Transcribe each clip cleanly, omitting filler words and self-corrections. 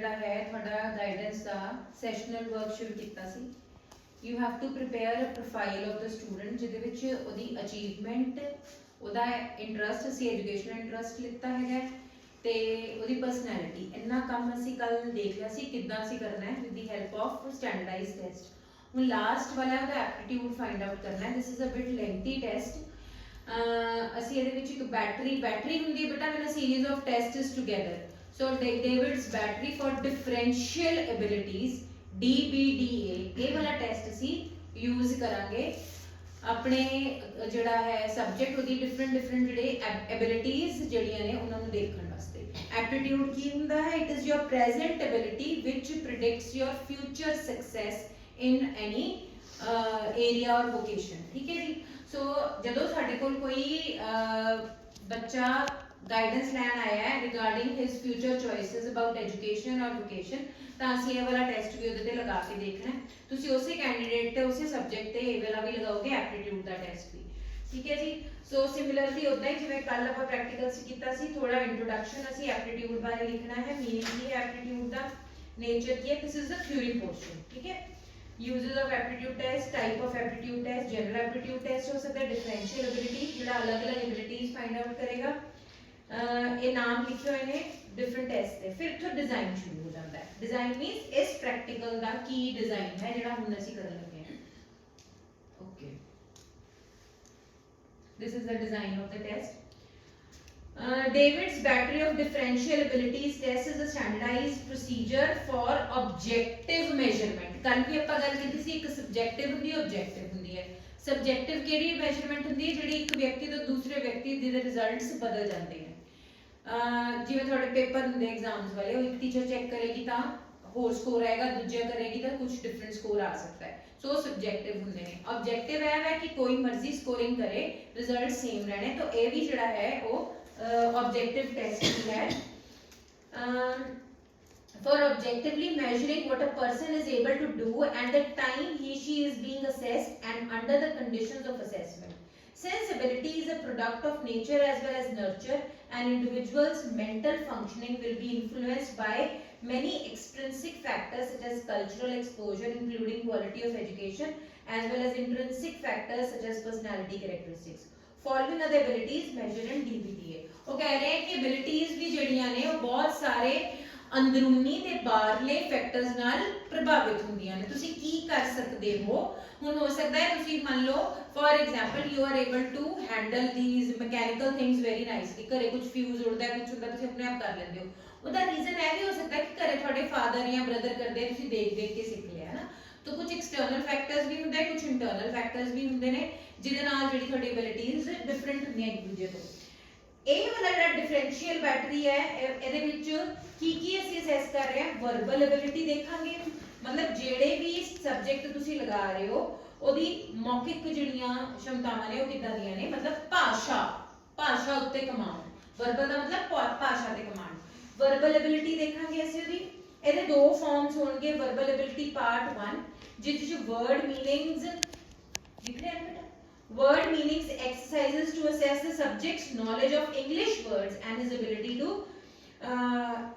ਜਿਹੜਾ ਹੈ ਤੁਹਾਡਾ ਗਾਈਡੈਂਸ ਦਾ ਸੈਸ਼ਨਲ ਵਰਕ ਸ਼ੁਰੂ ਕੀਤਾ ਸੀ। You have to prepare a profile of the student ਜਿਹਦੇ ਵਿੱਚ ਉਹਦੀ ਅਚੀਵਮੈਂਟ, ਉਹਦਾ ਇੰਟਰਸਟ, ਅਸੀਂ ਐਜੂਕੇਸ਼ਨਲ ਇੰਟਰਸਟ ਲਿੱਤਾ ਹੈਗਾ ਤੇ ਉਹਦੀ ਪਰਸਨੈਲਿਟੀ। ਇੰਨਾ ਕੰਮ ਅਸੀਂ ਕੱਲ ਦੇਖ ਲਿਆ ਸੀ ਕਿੱਦਾਂ ਅਸੀਂ ਕਰਨਾ ਹੈ with the help of standardised test. ਹੁਣ ਲਾਸਟ ਵਾਲਾ ਉਹਦਾ ਐਪਟੀਟਿਊਡ ਫਾਈਂਡ ਆਊਟ ਕਰਨਾ ਹੈ। This is a bit lengthy test. ਅਸੀਂ ਇਹਦੇ ਵਿੱਚ ਇੱਕ ਬੈਟਰੀ ਹੁੰਦੀ ਹੈ ਬੇਟਾ, with a series of tests together. So David's battery for differential abilities DBDA ਇਹ ਵਾਲਾ ਟੈਸਟ ਅਸੀਂ ਯੂਜ਼ ਕਰਾਂਗੇ ਆਪਣੇ ਜਿਹੜਾ ਹੈ ਸਬਜੈਕਟ ਉਹਦੀ ਡਿਫਰੈਂਟ ਜਿਹੜੇ ਐਬਿਲਿਟੀਜ਼ ਜਿਹੜੀਆਂ ਨੇ ਉਹਨਾਂ ਨੂੰ ਦੇਖਣ ਵਾਸਤੇ। ਐਪਟੀਟਿਊਡ ਕੀ ਹੁੰਦਾ ਹੈ? It is your present ability which predicts your future success in any area or vocation. ਠੀਕ ਹੈ ਜੀ। ਸੋ ਜਦੋਂ ਸਾਡੇ ਕੋਲ ਕੋਈ ਬੱਚਾ गाइडेंस लैन आया है regarding his future choices about education और वोकेशन ਤਾਂ ਅਸੀਂ ਇਹ ਵਾਲਾ ਟੈਸਟ ਵੀ ਉਹਦੇ ਤੇ ਲਗਾ ਕੇ ਦੇਖਣਾ ਹੈ। ਤੁਸੀਂ ਉਸੇ ਕੈਂਡੀਡੇਟ ਤੇ ਉਸੇ ਸਬਜੈਕਟ ਤੇ ਇਹ ਵਾਲਾ ਵੀ ਲਗਾਓਗੇ ਐਪਟੀਟਿਊਡ ਦਾ ਟੈਸਟ ਵੀ। ਠੀਕ ਹੈ ਜੀ। ਸੋ ਸਿਮਿਲਰਲੀ ਉਦਾਂ ਹੀ ਜਿਵੇਂ ਕੱਲ ਆਪਾਂ ਪ੍ਰੈਕਟੀਕਲ ਸੀ ਕੀਤਾ ਸੀ, ਥੋੜਾ ਇੰਟਰੋਡਕਸ਼ਨ ਅਸੀਂ ਐਪਟੀਟਿਊਡ ਬਾਰੇ ਲਿਖਣਾ ਹੈ। ਮੀਨਿੰਗ ਕੀ ਹੈ ਐਪਟੀਟਿਊਡ ਦਾ, ਨੇਚਰ ਕੀ ਹੈ, this is the theory portion. ਠੀਕ ਹੈ। Uses of aptitude test, type of aptitude test, general aptitude test हो सकता है, डिफरेंशियल एबिलिटी ਜਿਹੜਾ अलग-अलग एबिलिटीज फाइंड आउट करेगा। ਇਹ ਨਾਮ ਲਿਖੇ ਹੋਏ ਨੇ ਡਿਫਰੈਂਟ ਟੈਸਟ ਦੇ। ਫਿਰ ਤੋਂ ਡਿਜ਼ਾਈਨ ਸ਼ੁਰੂ ਹੋ ਜਾਂਦਾ ਹੈ। ਡਿਜ਼ਾਈਨ ਮੀਨਸ ਇਸ ਪ੍ਰੈਕਟੀਕਲ ਦਾ ਕੀ ਡਿਜ਼ਾਈਨ ਹੈ ਜਿਹੜਾ ਹੁਣ ਅਸੀਂ ਕਰਨ ਲੱਗੇ ਹਾਂ। Okay, this is the design of the test. David's battery of differential abilities test is a standardized procedure for objective measurement. ਕੱਲ ਵੀ ਆਪਾਂ ਗੱਲ ਕੀਤੀ ਸੀ, ਇੱਕ ਸਬਜੈਕਟਿਵ ਹੁੰਦੀ ਹੈ, ਆਬਜੈਕਟਿਵ ਹੁੰਦੀ ਹੈ। ਸਬਜੈਕਟਿਵ ਕਿਹੜੀ ਮੈਜ਼ਰਮੈਂਟ ਹੁੰਦੀ ਹੈ? ਜਿਹੜੀ ਇੱਕ ਵਿਅਕਤੀ ਤੋਂ ਦੂਸਰੇ ਵਿਅਕਤੀ ਦੇ ਰਿਜ਼ਲਟਸ ਬਦਲ ਜਾਂਦੇ ਨੇ। ਜਿਵੇਂ ਤੁਹਾਡੇ ਪੇਪਰ ਹੁੰਦੇ ਐਗਜ਼ਾਮਸ ਵਾਲੇ, ਉਹ ਇੱਕ ਟੀਚਰ ਚੈੱਕ ਕਰੇਗੀ ਤਾਂ ਹੋਰ ਸਕੋਰ ਆਏਗਾ, ਦੂਜਾ ਕਰੇਗੀ ਤਾਂ ਕੁਝ ਡਿਫਰੈਂਟ ਸਕੋਰ ਆ ਸਕਦਾ ਹੈ। ਸੋ ਸਬਜੈਕਟਿਵ ਹੁੰਦੇ ਨੇ। ਆਬਜੈਕਟਿਵ ਇਹ ਹੈ ਕਿ ਕੋਈ ਮਰਜ਼ੀ ਸਕੋਰਿੰਗ ਕਰੇ, ਰਿਜ਼ਲਟ ਸੇਮ ਰਹਿਣੇ। ਤਾਂ ਇਹ ਵੀ ਜਿਹੜਾ ਹੈ ਉਹ ऑब्जेक्टिव टेस्ट है for objectively measuring what a person is able to do and the time he/she is being assessed and under the conditions of assessment. Since ability is a product of nature as well as nurture, an individual's mental functioning will be influenced by many extrinsic factors such as cultural exposure including quality of education as well as intrinsic factors such as personality characteristics. Following are the abilities measured in DBTA. ਉਹ ਕਹਿ ਰਹੇ ਹੈ ਕਿ ਐਬਿਲਿਟੀਜ਼ ਵੀ ਜਿਹੜੀਆਂ ਨੇ ਉਹ ਬਹੁਤ ਸਾਰੇ ਅੰਦਰੂਨੀ ਤੇ ਬਾਹਰਲੇ ਫੈਕਟਰਸ ਨਾਲ ਪ੍ਰਭਾਵਿਤ ਹੁੰਦੀਆਂ ਨੇ। ਤੁਸੀਂ ਕੀ ਕਰ ਸਕਦੇ ਹੋ? ਹੁਣ ਹੋ ਸਕਦਾ ਹੈ ਤੁਸੀਂ ਮੰਨ ਲਓ for example you are able to handle these mechanical things very nicely. ਘਰੇ ਕੁਝ ਫਿਊਜ਼ ਉੜਦਾ, ਕੁਝ ਹੁੰਦਾ, ਤੁਸੀਂ ਆਪਣੇ ਆਪ ਕਰ ਲੈਂਦੇ ਹੋ। ਉਹਦਾ ਰੀਜ਼ਨ ਇਹ ਵੀ ਹੋ ਸਕਦਾ ਹੈ ਕਿ ਘਰੇ ਤੁਹਾਡੇ ਫਾਦਰ ਜਾਂ ਬ੍ਰਦਰ ਕਰਦੇ, ਤੁਸੀਂ ਦੇਖ ਦੇਖ ਕੇ ਸਿੱਖ ਲਿਆ ਨਾ। तो कुछ एक्सटर्नल फैक्टर्स भी होंगे, कुछ इंटरनल फैक्टर्स भी होंगे ने जिहदे नाल जिहड़ी तुहाडी एबिलिटीज डिफरेंट होंदियां एक दूजे तो। ਇਹ ਵਾਲਾ ਜਿਹੜਾ ਡਿਫਰੈਂਸ਼ੀਅਲ ਬੈਟਰੀ ਹੈ ਇਹਦੇ ਵਿੱਚ ਕੀ ਅਸੀਂ ਅਸੈਸ ਕਰ ਰਹੇ ਹਾਂ? ਵਰਬਲ ਐਬਿਲਿਟੀ ਦੇਖਾਂਗੇ, ਮਤਲਬ ਜਿਹੜੇ ਵੀ ਸਬਜੈਕਟ ਤੁਸੀਂ ਲਗਾ ਰਹੇ ਹੋ ਉਹਦੀ ਮੌਖਿਕ ਜਿਹੜੀਆਂ ਸ਼ਮਤਾਵਾਂ ਨੇ ਉਹ ਕਿੱਦਾਂ ਦੀਆਂ ਨੇ, ਮਤਲਬ ਭਾਸ਼ਾ ਉੱਤੇ ਕਮਾਂਡ। ਵਰਬਲ ਦਾ ਮਤਲਬ ਭਾਸ਼ਾ ਤੇ ਕਮਾਂਡ। ਵਰਬਲ ਐਬਿਲਿਟੀ ਦੇਖਾਂਗੇ ਅਸੀਂ ਉਹਦੀ। ਇਹਦੇ ਦੋ ਫਾਰਮਸ ਹੋਣਗੇ। ਵਰਬਲ ਐਬਿਲਿਟੀ ਪਾਰਟ 1 ਜਿਸ ਵਿੱਚ ਵਰਡ ਮੀਨਿੰਗਸ ਲਿਖ ਰਹੇ ਹਨ। Word meanings exercises to assess the subject's knowledge of English words and his ability to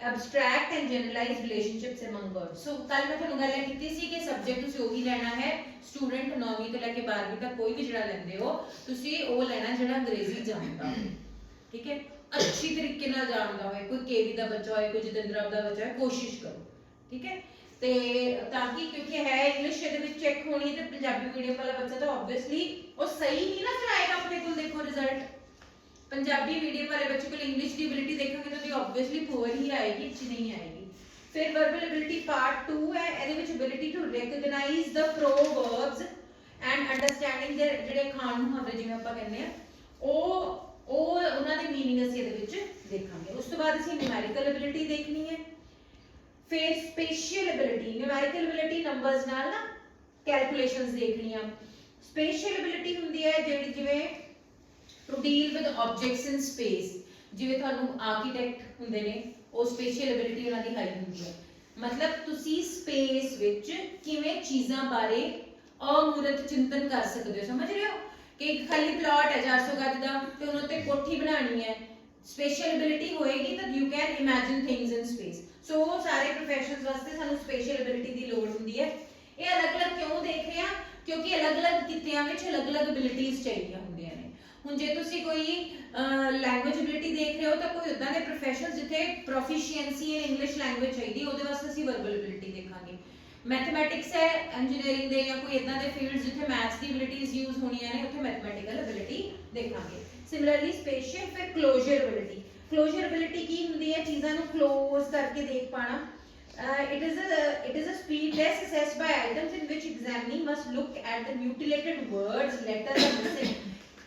abstract and generalize relationships among words. So ਕੱਲ ਮੈਂ ਤੁਹਾਨੂੰ ਗੱਲ ਕੀਤੀ ਸੀ ਕਿ ਸਬਜੈਕਟ ਤੁਸੀਂ ਉਹੀ ਲੈਣਾ ਹੈ। ਸਟੂਡੈਂਟ 9ਵੀਂ ਤੋਂ ਲੈ ਕੇ 12ਵੀਂ ਤੱਕ ਕੋਈ ਵੀ ਜਿਹੜਾ ਲੈਂਦੇ ਹੋ ਤੁਸੀਂ ਉਹ ਲੈਣਾ ਜਿਹੜਾ ਅੰਗਰੇਜ਼ੀ ਜਾਣਦਾ ਹੋਵੇ। ਠੀਕ ਹੈ, ਅੱਛੀ ਤਰੀਕੇ ਨਾਲ ਜਾਣਦਾ ਹੋਵੇ। ਕੋਈ ਕੇਵੀ ਦਾ ਬੱਚਾ ਹੋਏ, ਕੋਈ ਜਤਿੰਦਰ ਦਾ ਬੱਚਾ ਹੋਏ, ਕੋਸ਼ਿਸ਼ ਕਰੋ। ਠੀਕ ਹੈ, ਤੇ ਤਾਂ ਕਿ ਕਿਉਂਕਿ ਹੈ ਇੰਗਲਿਸ਼ ਇਹਦੇ ਵਿੱਚ ਚੈੱਕ ਹੋਣੀ ਤੇ ਪੰਜਾਬੀ ਮੀਡੀਅਮ ਵਾਲਾ ਬੱਚਾ ਤਾਂ ਆਬਵੀਅਸਲੀ ਉਹ ਸਹੀ ਨਹੀਂ ਨਾ ਫਿਰ ਆਏਗਾ ਆਪਣੇ ਕੋਲ। ਦੇਖੋ ਰਿਜ਼ਲਟ ਪੰਜਾਬੀ ਮੀਡੀਅਮ ਵਾਲੇ ਬੱਚੇ ਕੋਲ ਇੰਗਲਿਸ਼ ਦੀ ਐਬਿਲਿਟੀ ਦੇਖਾਂਗੇ ਤਾਂ ਉਹਦੀ ਆਬਵੀਅਸਲੀ ਪੂਅਰ ਹੀ ਆਏਗੀ, ਅੱਛੀ ਨਹੀਂ ਆਏਗੀ। ਫਿਰ ਵਰਬਲ ਐਬਿਲਿਟੀ ਪਾਰਟ 2 ਹੈ। ਇਹਦੇ ਵਿੱਚ ability to recognise the proverbs and understanding ਦੇ ਜਿਹੜੇ ਖਾਣ ਮੁਹਾਵਰੇ ਜਿਵੇਂ ਆਪਾਂ ਕਹਿੰਦੇ ਆ ਉਹ ਉਹਨਾਂ ਦੇ ਮੀਨਿੰਗ ਅਸੀਂ ਇਹਦੇ ਵਿੱਚ ਦੇਖਾਂਗੇ। ਉਸ ਤੋਂ ਬਾਅਦ ਅਸੀਂ ਨਿਊਮੈਰੀਕਲ ਐਬਿਲਿਟੀ ਦੇਖਣੀ ਹੈ। फिर spatial ability, numerical ability numbers नाल ना कैलकुलेशंस देखनियां। स्पेशियल एबिलिटी हुंदी है जेडी जिवें to deal with objects in space. जिवें ਤੁਹਾਨੂੰ ਆਰਕੀਟੈਕਟ ਹੁੰਦੇ ਨੇ ਉਹ ਸਪੇਸ਼ੀਅਲ ਐਬਿਲਿਟੀ ਉਹਨਾਂ ਦੀ ਹਾਈ ਹੁੰਦੀ ਹੈ। ਮਤਲਬ ਤੁਸੀਂ ਸਪੇਸ ਵਿੱਚ ਕਿਵੇਂ ਚੀਜ਼ਾਂ ਬਾਰੇ ਅਮੂਰਤ ਚਿੰਤਨ ਕਰ ਸਕਦੇ ਹੋ। ਸਮਝ ਰਹੇ ਹੋ ਕਿ ਇੱਕ ਖਾਲੀ ਪਲਾਟ ਹੈ 400 ਗੱਜ ਦਾ ਤੇ ਉਹਨਾਂ ਉੱਤੇ ਕੋਠੀ ਬਣਾਉਣੀ ਹੈ। स्पेशल एबिलिटी होएगी तो you can imagine things in space. So ਸਾਰੇ ਪ੍ਰੋਫੈਸ਼ਨਸ ਵਾਸਤੇ ਸਾਨੂੰ ਸਪੈਸ਼ਲ ਐਬਿਲਿਟੀ ਦੀ ਲੋੜ ਹੁੰਦੀ ਹੈ। ਇਹ ਅਲੱਗ-ਅਲੱਗ ਕਿਉਂ ਦੇਖ ਰਹੇ ਆ, ਕਿਉਂਕਿ ਅਲੱਗ-ਅਲੱਗ ਕਿੱਤਿਆਂ ਵਿੱਚ ਅਲੱਗ-ਅਲੱਗ ਐਬਿਲਿਟੀਜ਼ ਚਾਹੀਦੀਆਂ ਹੁੰਦੀਆਂ ਨੇ। ਹੁਣ ਜੇ ਤੁਸੀਂ ਕੋਈ ਲੈਂਗੁਏਜ ਐਬਿਲਿਟੀ ਦੇਖ ਰਹੇ ਹੋ ਤਾਂ ਕੋਈ ਉਦਾਂ ਦੇ ਪ੍ਰੋਫੈਸ਼ਨਸ ਜਿੱਥੇ ਪ੍ਰੋਫੀਸ਼ੀਐਂਸੀ ਇਨ ਇੰਗਲਿਸ਼ ਲੈਂਗੁਏਜ ਚਾਹੀਦੀ, ਉਹਦੇ ਵਾਸਤੇ ਅਸੀਂ ਵਰਬਲ ਐਬਿਲਿਟੀ ਦੇਖਾਂਗੇ। ਮੈਥਮੈਟਿਕਸ ਹੈ, ਇੰਜੀਨੀਅਰਿੰਗ ਦੇ ਜਾਂ ਕੋਈ ਇਦਾਂ ਦੇ ਫੀਲਡਸ ਜਿੱਥੇ ਮੈਥਸ ਦੀ ਐਬਿਲਿਟੀਜ਼ ਯੂਜ਼ ਹੋਣੀਆਂ ਨੇ, ਉੱਥੇ ਮੈਥਮੈਟੀਕਲ ਐਬਿਲਿਟੀ ਦੇਖਾਂਗੇ। ਸਿਮਿਲਰਲੀ ਸਪੇਸ਼ੀਅਲ ਫਿਰ ਕਲੋਜ਼ਰ ਐਬਿਲਿਟੀ। ਕਲੋਜ਼ਰ ਐਬਿਲਿਟੀ ਕੀ ਹੁੰਦੀ ਹੈ? ਚੀਜ਼ਾਂ ਨੂੰ ਕਲੋਜ਼ ਕਰਕੇ ਦੇਖ ਪਾਣਾ। it is a speed test assessed by items in which examinee must look at the mutilated words, letters and missing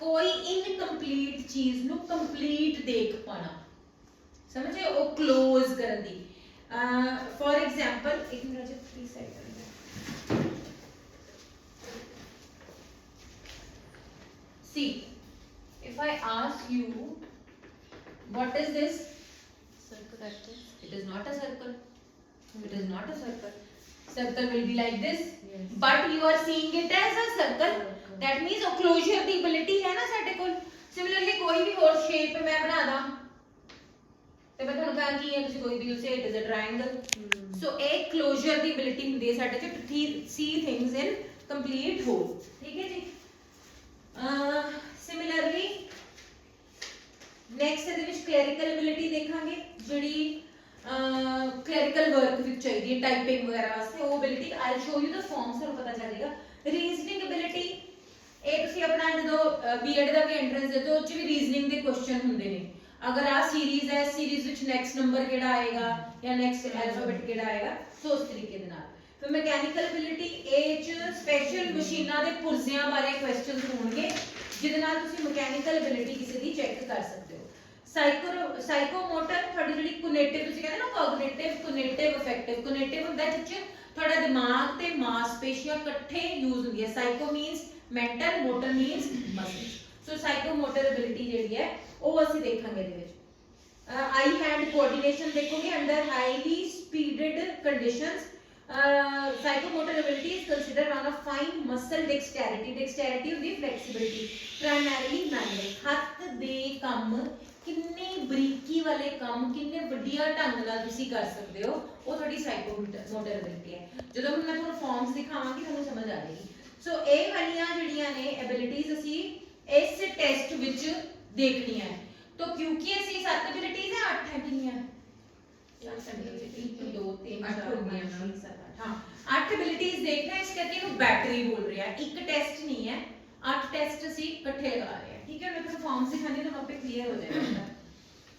कोई इनकम्प्लीट चीज ਨੂੰ ਕੰਪਲੀਟ ਦੇਖ ਪਾਣਾ, ਸਮਝੇ? ਉਹ ਕਲੋਜ਼ ਕਰਨ ਦੀ। ਫॉर एग्जांपल ਇੱਕ ਮਿੰਟ ਜੀ ਫ੍ਰੀ ਸਾਈਡ ਕਰਨਾ। see if I ask you what is this circle, it is not a circle, it is not a circle. Circle will be like this, yes. But you are seeing it as a circle. That means ਉਹ closure ਦੀ ability ਹੈ ਨਾ ਸਾਡੇ ਕੋਲ। Similarly ਕੋਈ ਵੀ ਹੋਰ shape ਮੈਂ ਬਣਾ ਦਾਂ ਤੇ ਮੈਂ ਤੁਹਾਨੂੰ ਕਹਾਂ ਕੀ ਹੈ, ਤੁਸੀਂ ਕੋਈ ਵੀ use it as a triangle. So एक closure ਦੀ ability ਹੁੰਦੀ ਹੈ ਸਾਡੇ ਚ to see things in complete whole, ਠੀਕ ਹੈ ਜੀ। Similarly next ਇਹਦੇ ਵਿੱਚ clerical ability ਦੇਖਾਂਗੇ, ਜਿਹੜੀ clerical work ਵਿੱਚ ਚਾਹੀਦੀ ਹੈ ਟਾਈਪਿੰਗ ਵਗੈਰਾ ਵਾਸਤੇ, ਉਹ ability I'll show you the forms, ਤੁਹਾਨੂੰ ਪਤਾ ਚੱਲ ਜਾਏਗਾ। ਰੀਜ਼ਨਿੰਗ ability, ਇਹ ਤੁਸੀਂ ਆਪਣਾ ਜਦੋਂ ਬੀਐਡ ਦਾ ਵੀ ਐਂਟਰੈਂਸ ਦੇ ਦੋ, ਉਹ ਚ ਵੀ ਰੀਜ਼ਨਿੰਗ ਦੇ ਕੁਐਸਚਨ ਹੁੰਦੇ ਨੇ। ਅਗਰ ਆ ਸੀਰੀਜ਼ ਹੈ, ਸੀਰੀਜ਼ ਵਿੱਚ ਨੈਕਸਟ ਨੰਬਰ ਕਿਹੜਾ ਆਏਗਾ ਜਾਂ ਨੈਕਸਟ ਐਲਫਾਬੈਟ ਕਿਹੜਾ ਆਏਗਾ, ਸੋ ਉਸ ਤਰੀਕੇ ਦੇ ਨਾਲ। ਫਿਰ ਮੈਕੈਨੀਕਲ ability, ਇਹ ਚ ਸਪੈਸ਼ਲ ਮਸ਼ੀਨਾਂ ਦੇ ਪੁਰਜ਼ਿਆਂ ਬਾਰੇ ਕੁਐਸਚਨਸ ਹੋਣਗੇ, ਜਿਹਦੇ ਨਾਲ ਤੁਸੀਂ ਮੈਕੈਨੀਕਲ ability ਕਿਸੇ ਦੀ ਚੈੱਕ ਕਰ ਸਕਦੇ ਹੋ। ਸਾਈਕੋਮੋਟਰ, ਤੁਹਾਡੀ ਜਿਹੜੀ ਕੋਗਨੀਟਿਵ, ਤੁਸੀਂ ਕਹਿੰਦੇ ਨਾ ਕੋਗਨੀਟਿਵ, ਕੋਗਨੀਟਿਵ ਅਫੈਕਟਿਵ। ਕੋਗਨੀਟਿਵ ਹੁੰਦਾ ਜਿੱਚ ਤੁਹਾਡਾ ਦਿਮਾਗ ਤੇ ਮਾਸਪੇਸ਼ੀਆਂ ਇਕੱਠੇ ਯੂਜ਼ ਹੁੰਦੀ ਹੈ। Psycho means mental, motor means muscles. So psychomotor ability ਜਿਹੜੀ ਹੈ ਉਹ ਅਸੀਂ ਦੇਖਾਂਗੇ ਇਹਦੇ ਵਿੱਚ। ਆਈ ਹੈਂਡ ਕੋਆਰਡੀਨੇਸ਼ਨ ਦੇਖੋਗੇ under highly speeded conditions. Psychomotor ability is considered one of fine muscle dexterity. Dexterity ਹੁੰਦੀ ਹੈ flexibility, primarily manual। ਹੱਥ ਦੇ ਕੰਮ, ਕਿੰਨੇ ਬਰੀਕੀ ਵਾਲੇ ਕੰਮ ਕਿੰਨੇ ਵੱਡੀਆਂ ਢੰਗ ਨਾਲ ਤੁਸੀਂ ਕਰ ਸਕਦੇ ਹੋ, ਉਹ ਤੁਹਾਡੀ ਸਾਈਕੋਮੋਟਰ ਐਬਿਲਿਟੀ ਹੈ। ਜਦੋਂ ਹੁਣ ਮੈਂ ਤੁਹਾਨੂੰ ਫਾਰਮਸ ਦਿਖਾਵਾਂਗੀ ਤੁਹਾਨੂੰ ਸਮਝ ਆ ਜਾਏਗੀ। ਸੋ ਇਹ ਵਾਲੀਆਂ ਜਿਹੜੀਆਂ ਨੇ ਐਬਿਲਿਟੀਜ਼ ਅਸੀਂ ਇਸ ਟੈਸਟ ਵਿੱਚ ਦੇਖਣੀਆਂ ਹੈ। ਤਾਂ ਕਿਉਂਕਿ ਅਸੀਂ 7 ਐਬਿਲਿਟੀਜ਼ ਹੈ, 8 ਹੈ, ਕਿੰਨੀਆਂ? 1 2 3 4 5 6 7 8, हाँ 8 ਐਬਿਲਿਟੀਜ਼ ਦੇਖਣਾ, ਇਸ ਕਰਕੇ ਇਹਨੂੰ ਬੈਟਰੀ ਬੋਲ ਰਿਹਾ। ਇੱਕ ਟੈਸਟ ਨਹੀਂ ਹੈ, 8 ਟੈਸਟ ਅਸੀਂ ਇਕੱਠੇ ਲਗਾ ਰਹੇ ਹਾਂ, ਠੀਕ ਹੈ। ਮੈਂ ਤੁਹਾਨੂੰ ਫਾਰਮਸ ਦਿਖਾਣੀ, ਤੁਹਾਨੂੰ ਆਪੇ ਕਲੀਅਰ ਹੋ ਜਾਏਗਾ।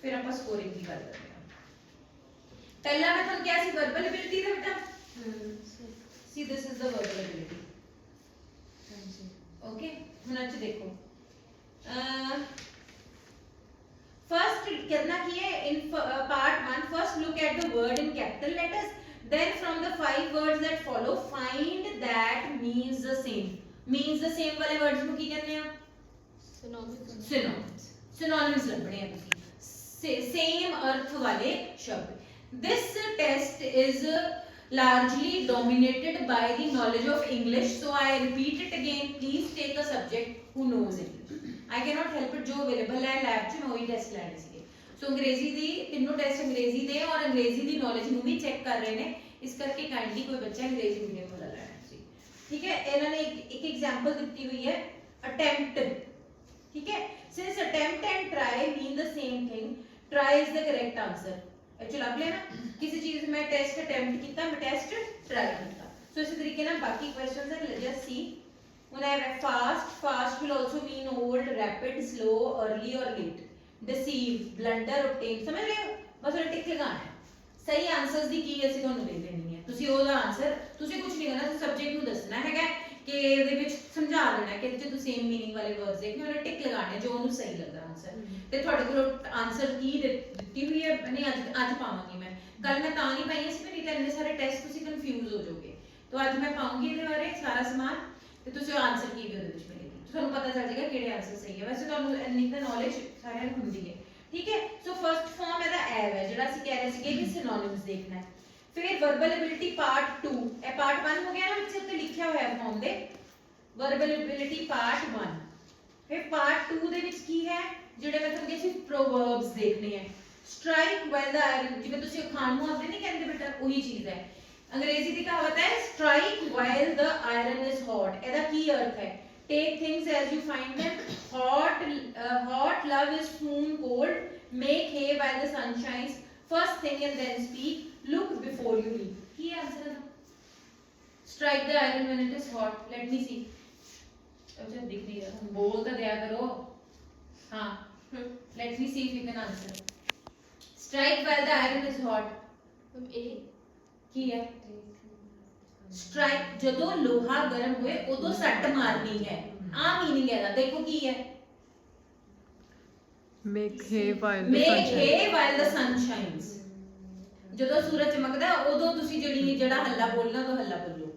ਫਿਰ ਆਪਾਂ ਸਕੋਰਿੰਗ ਦੀ ਗੱਲ ਕਰਦੇ ਹਾਂ। ਪਹਿਲਾਂ ਮੈਂ ਤੁਹਾਨੂੰ ਕਿਹਾ ਸੀ ਵਰਬਲ ਐਬਿਲਿਟੀ ਦਾ ਬੇਟਾ, see this is the verbal ability, okay. ਹੁਣ ਅੱਜ ਦੇਖੋ, फर्स्ट करना की है in part 1, first look at the word in capital letters, then from the 5 words that follow find that means the same वाले words ਨੂੰ ਕੀ ਕਹਿੰਦੇ ਆ? synonyms ਲੱਭਣੇ ਆ ਤੁਸੀਂ, same अर्थ वाले शब्द। this test is largely dominated by the knowledge of English, so I repeat it again, please take a subject who knows English। I cannot help it, जो अवेलेबल है लैब ਚ ਮੈਂ ਉਹੀ ਟੈਸਟ ਲੈਣੇ ਸੀਗੇ। ਸੋ ਅੰਗਰੇਜ਼ੀ ਦੀ ਤਿੰਨੋਂ ਟੈਸਟ ਅੰਗਰੇਜ਼ੀ ਦੇ ਔਰ ਅੰਗਰੇਜ਼ੀ ਦੀ ਨੌਲੇਜ ਨੂੰ ਵੀ ਚੈੱਕ ਕਰ ਰਹੇ ਨੇ, ਇਸ ਕਰਕੇ ਕਾਈਂਡਲੀ ਕੋਈ ਬੱਚਾ ਅੰਗਰੇਜ਼ੀ ਮੀਡੀਅਮ ਵਾਲਾ ਲੈਣਾ ਸੀ, ਠੀਕ ਹੈ। ਇਹਨਾਂ ਨੇ ਇੱਕ ਐਗਜ਼ਾਮਪਲ ਦਿੱਤੀ ਹੋਈ ਹੈ, ਅਟੈਂਪਟ, ਠੀਕ ਹੈ। since attempt and try mean the same thing, try is the correct answer। ਇਹ ਲੱਭ ਲਿਆ ਨਾ, ਕਿਸੇ ਚੀਜ਼ ਮੈਂ ਟੈਸਟ ਅਟੈਂਪਟ ਕੀਤਾ, ਮੈਂ ਟੈਸਟ ਟਰਾਈ ਕੀਤਾ। ਸੋ ਇਸੇ ਤਰੀਕੇ ਨਾਲ ਬਾਕੀ ਕੁਐਸਚਨਸ ਹੈ, just C. When I have fast will also mean old, rapid, slow, early or late, deceive, blunder, obtain। समझ रहे हो? बस ਉਹਨੇ ਟਿਕ ਲਗਾਣਾ ਹੈ। ਸਹੀ ਆਨਸਰਸ ਦੀ ਕੀ ਅਸੀਂ ਤੁਹਾਨੂੰ ਦੇ ਦੇਣੀ ਹੈ, ਤੁਸੀਂ ਉਹਦਾ ਆਨਸਰ, ਤੁਸੀਂ ਕੁਝ ਨਹੀਂ ਕਰਨਾ, ਤੁਸੀਂ ਸਬਜੈਕਟ ਨੂੰ ਦੱਸਣਾ ਹੈਗਾ ਕਿ ਇਹਦੇ ਵਿੱਚ ਸਮਝਾ ਦੇਣਾ ਕਿ ਇਹਦੇ ਚ ਤੁਸੀਂ ਸੇਮ ਮੀਨਿੰਗ ਵਾਲੇ ਵਰਡਸ ਦੇਖਣੇ, ਉਹਨੇ ਟਿਕ ਲਗਾਣੇ ਜੋ ਉਹਨੂੰ ਸਹੀ ਲੱਗਦਾ ਆਨਸਰ। ਤੇ ਤੁਹਾਡੇ ਕੋਲ ਆਨਸਰ ਕੀ ਦਿੱਤੀ ਹੋਈ ਹੈ, ਨਹੀਂ ਅੱਜ ਪਾਵਾਂਗੀ ਮੈਂ, ਕੱਲ ਮੈਂ ਤਾਂ ਨਹੀਂ ਪਾਈਆਂ ਸੀ, ਨਹੀਂ ਤਾਂ ਇੰਨੇ ਸਾਰੇ ਟੈਸਟ ਤੁਸੀਂ ਕਨਫਿਊਜ਼ ਹੋ ਜਾਓਗੇ। ਤਾਂ ਅੱਜ ਮੈਂ ਪਾਉਂਗੀ ਇਹਦੇ ਬਾਰੇ ਸਾਰਾ ਸਮਾਨ, ਤੇ ਤੁਸੀਂ ਆਨਸਰ ਕੀ ਵੀ ਉਹਦੇ ਵਿੱਚ ਮਿਲੇਗੀ, ਤੁਹਾਨੂੰ ਪਤਾ ਚੱਲ ਜਾਏਗਾ ਕਿਹੜੇ ਆਨਸਰ ਸਹੀ ਹੈ। ਵੈਸੇ ਤੁਹਾਨੂੰ ਇੰਨੀ ਤਾਂ ਨੌਲੇਜ ਸਾਰਿਆਂ ਨੂੰ ਹੁੰਦੀ ਹੈ, ਠੀਕ ਹੈ। ਸੋ ਫਰਸਟ ਫਾਰਮ ਇਹਦਾ ਐਵ ਹੈ, ਜਿਹੜਾ ਅਸੀਂ ਕਹਿ ਰਹੇ ਸੀਗੇ ਕਿ ਸਿਨੋਨਿਮਸ ਦੇਖਣਾ ਹੈ। ਫਿਰ ਵਰਬਲ ਐਬਿਲਿਟੀ ਪਾਰਟ 2, ਇਹ ਪਾਰਟ 1 ਹੋ ਗਿਆ ਨਾ, ਵਿੱਚ ਉੱਤੇ ਲਿਖਿਆ ਹੋਇਆ ਫਾਰਮ ਦੇ ਵਰਬਲ ਐਬਿਲਿਟੀ ਪਾਰਟ 1। ਫਿਰ ਪਾਰਟ 2 ਦੇ ਵਿੱਚ ਕੀ ਹੈ, ਜਿਹੜੇ ਮੈਂ ਤੁਹਾਨੂੰ ਕਿਹਾ ਸੀ ਪ੍ਰੋਵਰਬਸ ਦੇਖਣੇ ਹੈ। strike while the iron, ਜਿਵੇਂ ਤੁਸੀਂ ਖਾਣ ਨੂੰ ਆਪਦੇ ਨਹੀਂ ਕਹਿੰਦੇ ਬੇਟਾ, ਉਹੀ ਚੀਜ਼ ਹੈ। ਅੰਗਰੇਜ਼ੀ ਦੀ ਕਹਾਵਤ ਹੈ strike while the iron is hot। ਇਹਦਾ ਕੀ ਅਰਥ ਹੈ? Take things as you find them, hot love is soon cold, make hay while the sun shines, first think and then speak, look before you leap। Ki answer ਹੈ? Strike the iron when it is hot, let me see। अच्छा दिख नहीं रहा, बोल तो दिया करो। हाँ, let me see if you can answer। Strike while the iron is hot, A ਕੀ ਹੈ? Strike ਜਦੋਂ ਲੋਹਾ ਗਰਮ ਹੋਏ ਉਦੋਂ ਸੱਟ ਮਾਰਨੀ ਹੈ, ਆ मीनिंग ਹੈ ਦਾ। ਦੇਖੋ ਕੀ ਹੈ? make hay while the make sun hay shines। while the sun shines। ਜਦੋਂ ਸੂਰਜ ਚਮਕਦਾ ਉਦੋਂ ਤੁਸੀਂ ਜਿਹੜਾ ਹੱਲਾ ਬੋਲਣਾ ਤਾਂ ਹੱਲਾ ਬੋਲੋ,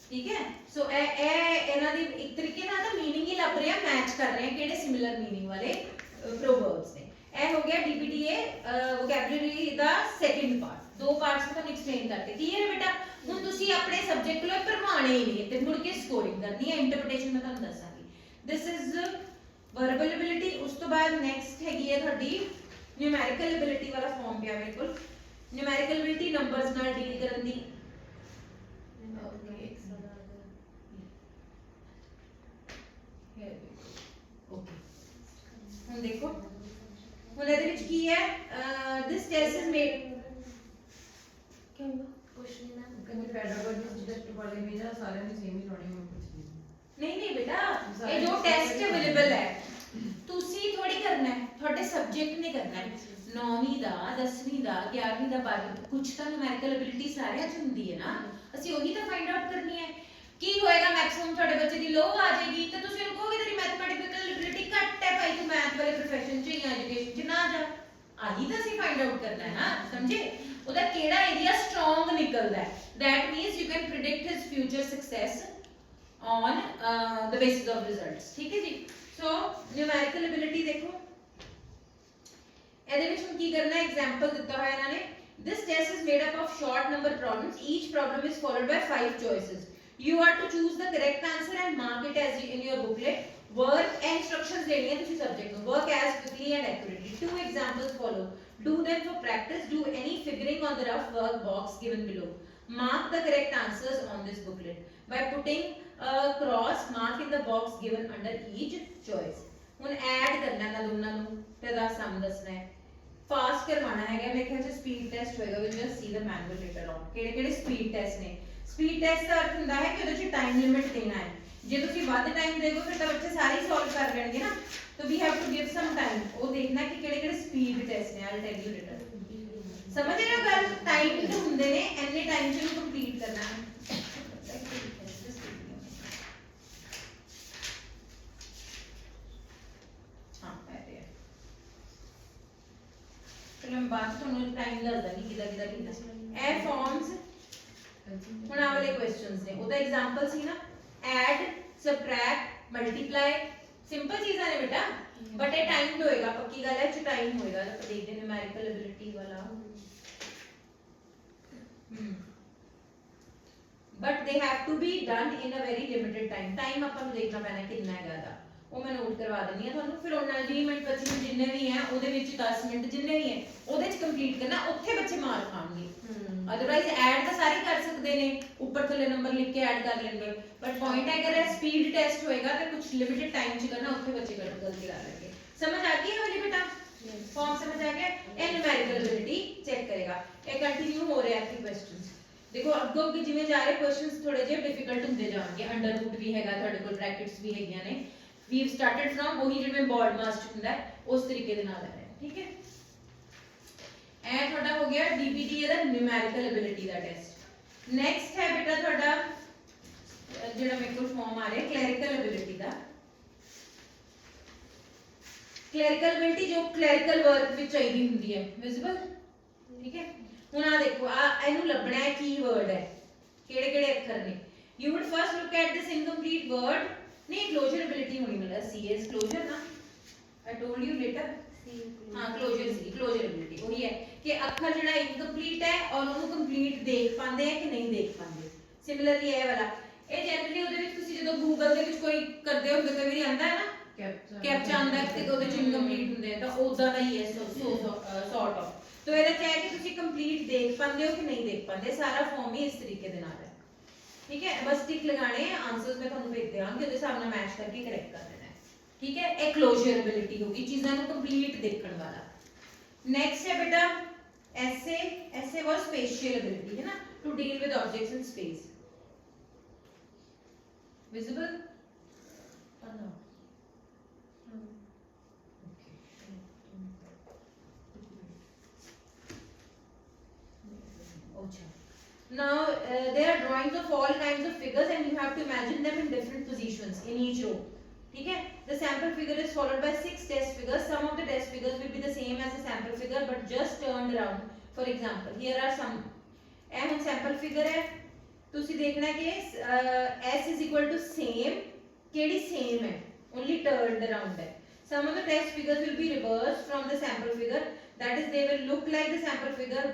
ਠੀਕ ਹੈ। ਸੋ ਇਹ ਇਹਨਾਂ ਦੀ ਇੱਕ ਤਰੀਕੇ ਨਾਲ ਤਾਂ मीनिंग ਹੀ ਲੱਭ ਰਿਹਾ, ਮੈਚ ਕਰ ਰਹੇ ਆ ਕਿਹੜੇ ਸਿਮਿਲਰ मीनिंग ਵਾਲੇ ਪ੍ਰੋਵਰਬਸ ਨੇ। ਇਹ ਹੋ ਗਿਆ DPTA ਵੋਕੈਬਲਰੀ ਦਾ ਸੈਕਿੰਡ ਪਾਰਟ। ਦੋ ਪਾਰਟਸ ਤੁਹਾਨੂੰ ਐਕਸਪਲੇਨ ਕਰਤੇ, ਕਲੀਅਰ ਹੈ ਬੇਟਾ? ਹੁਣ ਤੁਸੀਂ ਆਪਣੇ ਸਬਜੈਕਟ ਲਈ ਭਰਵਾਣੇ ਹੀ ਨਹੀਂ ਤੇ ਮੁੜ ਕੇ ਸਕੋਰਿੰਗ ਕਰਨੀ ਹੈ। ਇੰਟਰਪ੍ਰੀਟੇਸ਼ਨ ਮੈਂ ਤੁਹਾਨੂੰ ਦੱਸਾਂਗੀ। This is verbal ability. ਉਸ ਤੋਂ ਬਾਅਦ ਨੈਕਸਟ ਹੈਗੀ ਹੈ ਤੁਹਾਡੀ ਨਿਊਮੈਰੀਕਲ ਐਬਿਲਿਟੀ ਵਾਲਾ ਫਾਰਮ ਪਿਆ ਬਿਲਕੁਲ। ਨਿਊਮੈਰੀਕਲ ਐਬਿਲਿਟੀ ਨੰਬਰਸ ਨਾਲ ਡੀਲ ਕਰਨ ਦੀ। ਓਕੇ, ਹੁਣ ਦੇਖੋ ਹੁਣ ਇਹਦੇ ਵਿੱਚ ਕੀ ਹੈ? ਦਿਸ ਟੈਸਟ ਇਜ਼ ਮੇਡ क्या हुआ क्वेश्चन ना ਕਹਿੰਦੇ ਪੈਡਾਗੋਜੀ ਸਬਜੈਕਟ ਵਾਲੇ ਵੀ ਨਾ ਸਾਰਿਆਂ ਦੀ ਸੇਮ ਹੀ ਲਾਉਣੀ ਹੁਣ ਕੁਝ ਨਹੀਂ ਨਹੀਂ ਬੇਟਾ, ਇਹ ਜੋ ਟੈਸਟ ਅਵੇਲੇਬਲ ਹੈ ਤੁਸੀਂ ਥੋੜੀ ਕਰਨਾ ਹੈ, ਤੁਹਾਡੇ ਸਬਜੈਕਟ ਨੇ ਕਰਨਾ ਹੈ। 9ਵੀਂ ਦਾ 10ਵੀਂ ਦਾ 11ਵੀਂ ਦਾ 12ਵੀਂ ਕੁਝ ਤਾਂ ਨਿਊਮੈਰੀਕਲ ਐਬਿਲਿਟੀ ਸਾਰਿਆਂ 'ਚ ਹੁੰਦੀ ਹੈ ਨਾ, ਅਸੀਂ ਉਹੀ ਤਾਂ ਫਾਈਂਡ ਆਊਟ ਕਰਨੀ ਹੈ। ਕੀ ਹੋਏਗਾ? ਮੈਕਸਿਮਮ ਤੁਹਾਡੇ ਬੱਚੇ ਦੀ ਲੋ ਆ ਜਾਏਗੀ ਤੇ ਤੁਸੀਂ ਉਹਨੂੰ ਕਹੋਗੇ ਤੇਰੀ ਮੈਥਮੈਟਿਕਲ ਐਬਿਲਿਟੀ ਘੱਟ ਹੈ ਭਾਈ, ਤੂੰ ਮੈਥ ਵਾਲੇ ਪ੍ਰੋਫੈਸ਼ਨ 'ਚ ਜਾਂ ਐਜੂਕੇਸ਼ਨ 'ਚ ਨਾ ਜਾ। ਆਹੀ ਤਾਂ ਅਸੀਂ ਫਾਈਂਡ ਆਊਟ ਕਰਨਾ ਹੈ ਨਾ, ਸਮਝੇ? ਉਹਦਾ ਕਿਹੜਾ ਏਰੀਆ ਸਟਰੋਂਗ ਨਿਕਲਦਾ ਹੈ। that means you can predict his future success on the basis of results। ਠੀਕ ਹੈ ਜੀ। so numerical ability ਦੇਖੋ ਇਹਦੇ ਵਿੱਚ ਹੁਣ ਕੀ ਕਰਨਾ ਹੈ? ਐਗਜ਼ਾਮਪਲ ਦਿੱਤਾ ਹੋਇਆ ਇਹਨਾਂ ਨੇ। this test is made up of short number problems, each problem is followed by 5 choices, you are to choose the correct answer and mark it as in your booklet। work and instructions ਦੇਣੀ ਹੈ ਤੁਸੀਂ subject ਨੂੰ। work as quickly and accurately, 2 examples follow, do them for practice, do any figuring on the rough work box given below, mark the correct answers on this booklet by putting a cross mark in the box given under each choice। ਹੁਣ add ਕਰਨਾ ਨਾ ਦੋਨਾਂ ਨੂੰ ਤੇ ਦਾ ਸਮ ਦੱਸਣਾ ਹੈ। Fast ਕਰਵਾਉਣਾ ਹੈਗਾ, ਮੇਰੇ ਖਿਆਲ ਚ ਸਪੀਡ ਟੈਸਟ ਹੋਏਗਾ। We just see the manual later on ਕਿਹੜੇ ਕਿਹੜੇ ਸਪੀਡ ਟੈਸਟ ਨੇ। ਸਪੀਡ ਟੈਸਟ ਦਾ ਅਰਥ ਹੁੰਦਾ ਹੈ ਕਿ ਉਹਦੇ ਚ ਟਾਈਮ ਲਿਮਿਟ ਦੇਣਾ ਹੈ। ਜੇ ਤੁਸੀਂ ਵੱਧ ਟਾਈਮ ਦੇਗੋ ਫਿਰ ਤਾਂ ਬੱਚੇ ਸਾਰੇ ਹੀ ਸੋਲਵ ਕਰ ਲੈਣਗੇ ਨਾ, ਤਾਂ we have to give some time. ਉਹ ਦੇਖਣਾ ਕਿ ਕਿਹੜੇ ਕਿਹੜੇ ਸਪੀਡ ਟੈਸਟ ਨੇ। I tell you later. ਸਮਝ ਰਹੇ ਹੋ ਗੱਲ? ਟਾਈਮ ਤੇ ਹੁੰਦੇ ਨੇ, ਐਨੇ ਟਾਈਮ ਚ ਨੂੰ ਕੰਪਲੀਟ ਕਰਨਾ ਹੈ। ਹਾਂ ਐ ਚਲੋ ਮੈਂ ਬਾਅਦ ਤੁਹਾਨੂੰ ਟਾਈਮ ਦੱਸ ਦਾਂਗੀ ਕਿਹਦਾ ਕਿਹਦਾ ਕਿੰਨਾ। ਇਹ ਫਾਰਮਸ ਹੁਣ ਆ ਵਾਲੇ ਕੁਐਸਚਨਸ ਨੇ। ਉਹਦਾ ਐਗਜ਼ਾਮਪਲ ਸੀ ਨਾ ਐਡ, ਸਬਟ੍ਰੈਕਟ, ਮਲਟੀਪਲਾਈ। ਸਿੰਪਲ ਚੀਜ਼ਾਂ ਨੇ ਬੇਟਾ, ਬਟ ਇਹ ਟਾਈਮ ਹੋਏਗਾ, ਪੱਕੀ ਗੱਲ ਹੈ ਚ ਟਾਈਮ ਹੋਏਗਾ। ਆਪਾਂ ਦੇਖਦੇ ਹਾਂ ਨਿਊਮੈਰੀਕਲ ਐਬਿਲਿਟੀ ਵਾਲਾ। But they have to be done in a very limited time. Time ਆਪਾਂ ਨੂੰ ਦੇਖਣਾ ਪੈਣਾ ਕਿੰਨਾ ਹੈਗਾ ਦਾ, ਉਹ ਮੈਂ ਨੋਟ ਕਰਵਾ ਦਿੰਦੀ ਹਾਂ ਤੁਹਾਨੂੰ। ਫਿਰ ਉਹਨਾਂ 20 ਮਿੰਟ 25 ਮਿੰਟ ਜਿੰਨੇ ਵੀ ਹੈ ਉਹਦੇ ਵਿੱਚ 10 ਮਿੰਟ ਜਿੰਨੇ ਵੀ ਹੈ ਉਹਦੇ ਚ ਕੰਪਲੀਟ ਕਰਨਾ। ਉੱਥੇ ਬੱਚੇ ਮਾਰ ਖਾਣਗੇ। ਅਦਰਵਾਈਜ਼ ਐਡ ਤਾਂ ਸਾਰੇ ਕਰ ਸਕਦੇ ਨੇ, ਉੱਪਰ ਥੱਲੇ ਨੰਬਰ ਲਿਖ ਕੇ ਐਡ ਕਰ ਲੈਣਗੇ। ਬਟ ਪੁਆਇੰਟ ਹੈ ਅਗਰ ਸਪੀਡ ਟੈਸਟ ਹੋਏਗਾ ਤਾਂ ਕੁਝ ਲਿਮਿਟਡ ਟਾਈਮ ਚ ਕਰਨਾ, ਉੱਥੇ ਬੱਚੇ ਗਲਤੀ ਕਰ ਲੈਣਗੇ। ਸਮਝ ਆ ਗਈ ਵਾਲੀ ਬੇਟਾ? ਫਾਰਮ ਸਮਝ ਆ ਗਿਆ? ਇਹ ਨਿਊਮੈਰੀਕਲ ਐਬਿਲਿਟੀ ਚੈੱਕ ਕਰੇਗਾ। ਇਹ ਕੰਟੀਨਿਊ ਹੋ ਰਿਹਾ ਹੈ ਕੁਐਸਚਨਸ। ਦੇਖੋ ਅੱਗੋਂ ਅੱਗੇ ਜਿਵੇਂ ਜਾ ਰਹੇ ਕੁਐਸਚਨਸ ਥੋੜੇ ਜਿਹੇ ਡਿਫਿਕਲਟ ਹੁੰਦੇ ਜਾਣਗੇ। ਅੰਡਰ ਰੂਟ ਵੀ ਹੈਗਾ ਤੁਹਾਡੇ ਕੋਲ, ਬ੍ਰੈਕਟਸ ਵੀ ਹੈਗੀਆਂ ਨੇ। we have started from ਉਹੀ ਜਿਵੇਂ ਬੋਰਡ ਮਾਸਟ ਹੁੰਦਾ ਹੈ ਉਸ ਤਰੀਕੇ ਦੇ ਨਾਲ ਆ ਰਿਹਾ। ਠੀਕ ਹੈ, ਇਹ ਤੁਹਾਡਾ ਹੋ ਗਿਆ DPTA ਦਾ ਨਿਊਮੈਰੀਕਲ ਐਬਿਲਿਟੀ ਦਾ ਟੈਸਟ। ਨੈਕਸਟ ਹੈ ਬੇਟਾ ਤੁਹਾਡਾ ਜਿਹੜਾ ਮੇਰੇ ਕੋਲ ਫਾਰਮ ਆ ਰਿਹਾ ਕਲੈਰੀਕਲ ਐਬਿਲਿਟੀ ਦਾ। ਕਲੈਰੀਕਲ ਐਬਿਲਿਟੀ ਜੋ ਕਲੈਰੀਕਲ ਵਰਕ ਵਿੱਚ ਚਾਹੀਦੀ ਹੁੰਦੀ ਹੈ, ਵਿਜ਼ੀਬਲ। ਠੀਕ ਹੈ, ਹੁਣ ਆ ਦੇਖੋ ਆ ਇਹਨੂੰ ਲੱਭਣਾ ਹੈ ਕੀ ਵਰਡ ਹੈ, ਕਿਹੜੇ ਕਿਹੜੇ ਅੱਖਰ ਨੇ। you would first look at this incomplete word। नहीं क्लोजर एबिलिटी होनी मतलब CS क्लोजर ना, I told you later। हाँ क्लोजर सी क्लोजर एबिलिटी वही है कि अक्षर जड़ा इनकम्प्लीट है और ਉਹਨੂੰ ਕੰਪਲੀਟ ਦੇਖ ਪਾਉਂਦੇ ਹੈ ਕਿ ਨਹੀਂ ਦੇਖ ਪਾਉਂਦੇ। ਸਿਮਿਲਰਲੀ ਇਹ ਵਾਲਾ ਇਹ ਜਨਰਲੀ ਉਹਦੇ ਵਿੱਚ ਤੁਸੀਂ ਜਦੋਂ ਗੂਗਲ ਦੇ ਵਿੱਚ ਕੋਈ ਕਰਦੇ ਹੋ ਕਈ ਵਾਰੀ ਆਂਦਾ ਹੈ ਨਾ ਕੈਪਚਾ ਆਉਂਦਾ ਹੈ ਤੇ ਉਹਦੇ ਚ ਇਨਕੰਪਲੀਟ ਹੁੰਦੇ ਆ ਤਾਂ ਉਦਾਂ ਦਾ ਹੀ ਹੈ ਸੌਰਟ ਆਫ। तो ਇਹਦਾ ਚਾਹੇ ਕਿ ਤੁਸੀਂ ਕੰਪਲੀਟ ਦੇਖ ਪਾਉਂਦੇ ਹੋ ਕਿ ਨਹੀਂ ਦੇਖ ਪਾਉਂਦੇ, ਸਾਰਾ ਫਾਰਮ ਹੀ ਇਸ ਤਰੀਕੇ ਦੇ ਨਾਲ ਹੈ। ठीक है, बस टिक लगाने हैं, आंसर्स मैं ਤੁਹਾਨੂੰ ਭੇਜ ਦਿਆਂਗੀ, ਉਹਦੇ ਹਿਸਾਬ ਨਾਲ ਮੈਚ ਕਰਕੇ ਕਰੈਕਟ ਕਰ ਦੇਣਾ ਹੈ। ठीक है, एक क्लोजर एबिलिटी होगी, चीਜ਼ਾਂ ਨੂੰ ਕੰਪਲੀਟ ਦੇਖਣ ਵਾਲਾ। नेक्स्ट है बेटा ऐसे, ऐसे वो स्पेशियल एबिलिटी है ना, to deal with objects in space. Visible no अच्छा, now there are drawings of all kinds of figures and you have to imagine them in different positions in each row. ठीक है, the sample figure is followed by 6 test figures. Some of the test figures will be the same as the sample figure but just turned around. For example, here are some, ਇਹ ਹੁਣ sample figure है, ਤੁਸੀਂ ਦੇਖਣਾ ਕਿ s is equal to same, ਕਿਹੜੀ same है, only turned around है. Some of the test figures will be reversed from the sample figure, that is they will look like the sample figure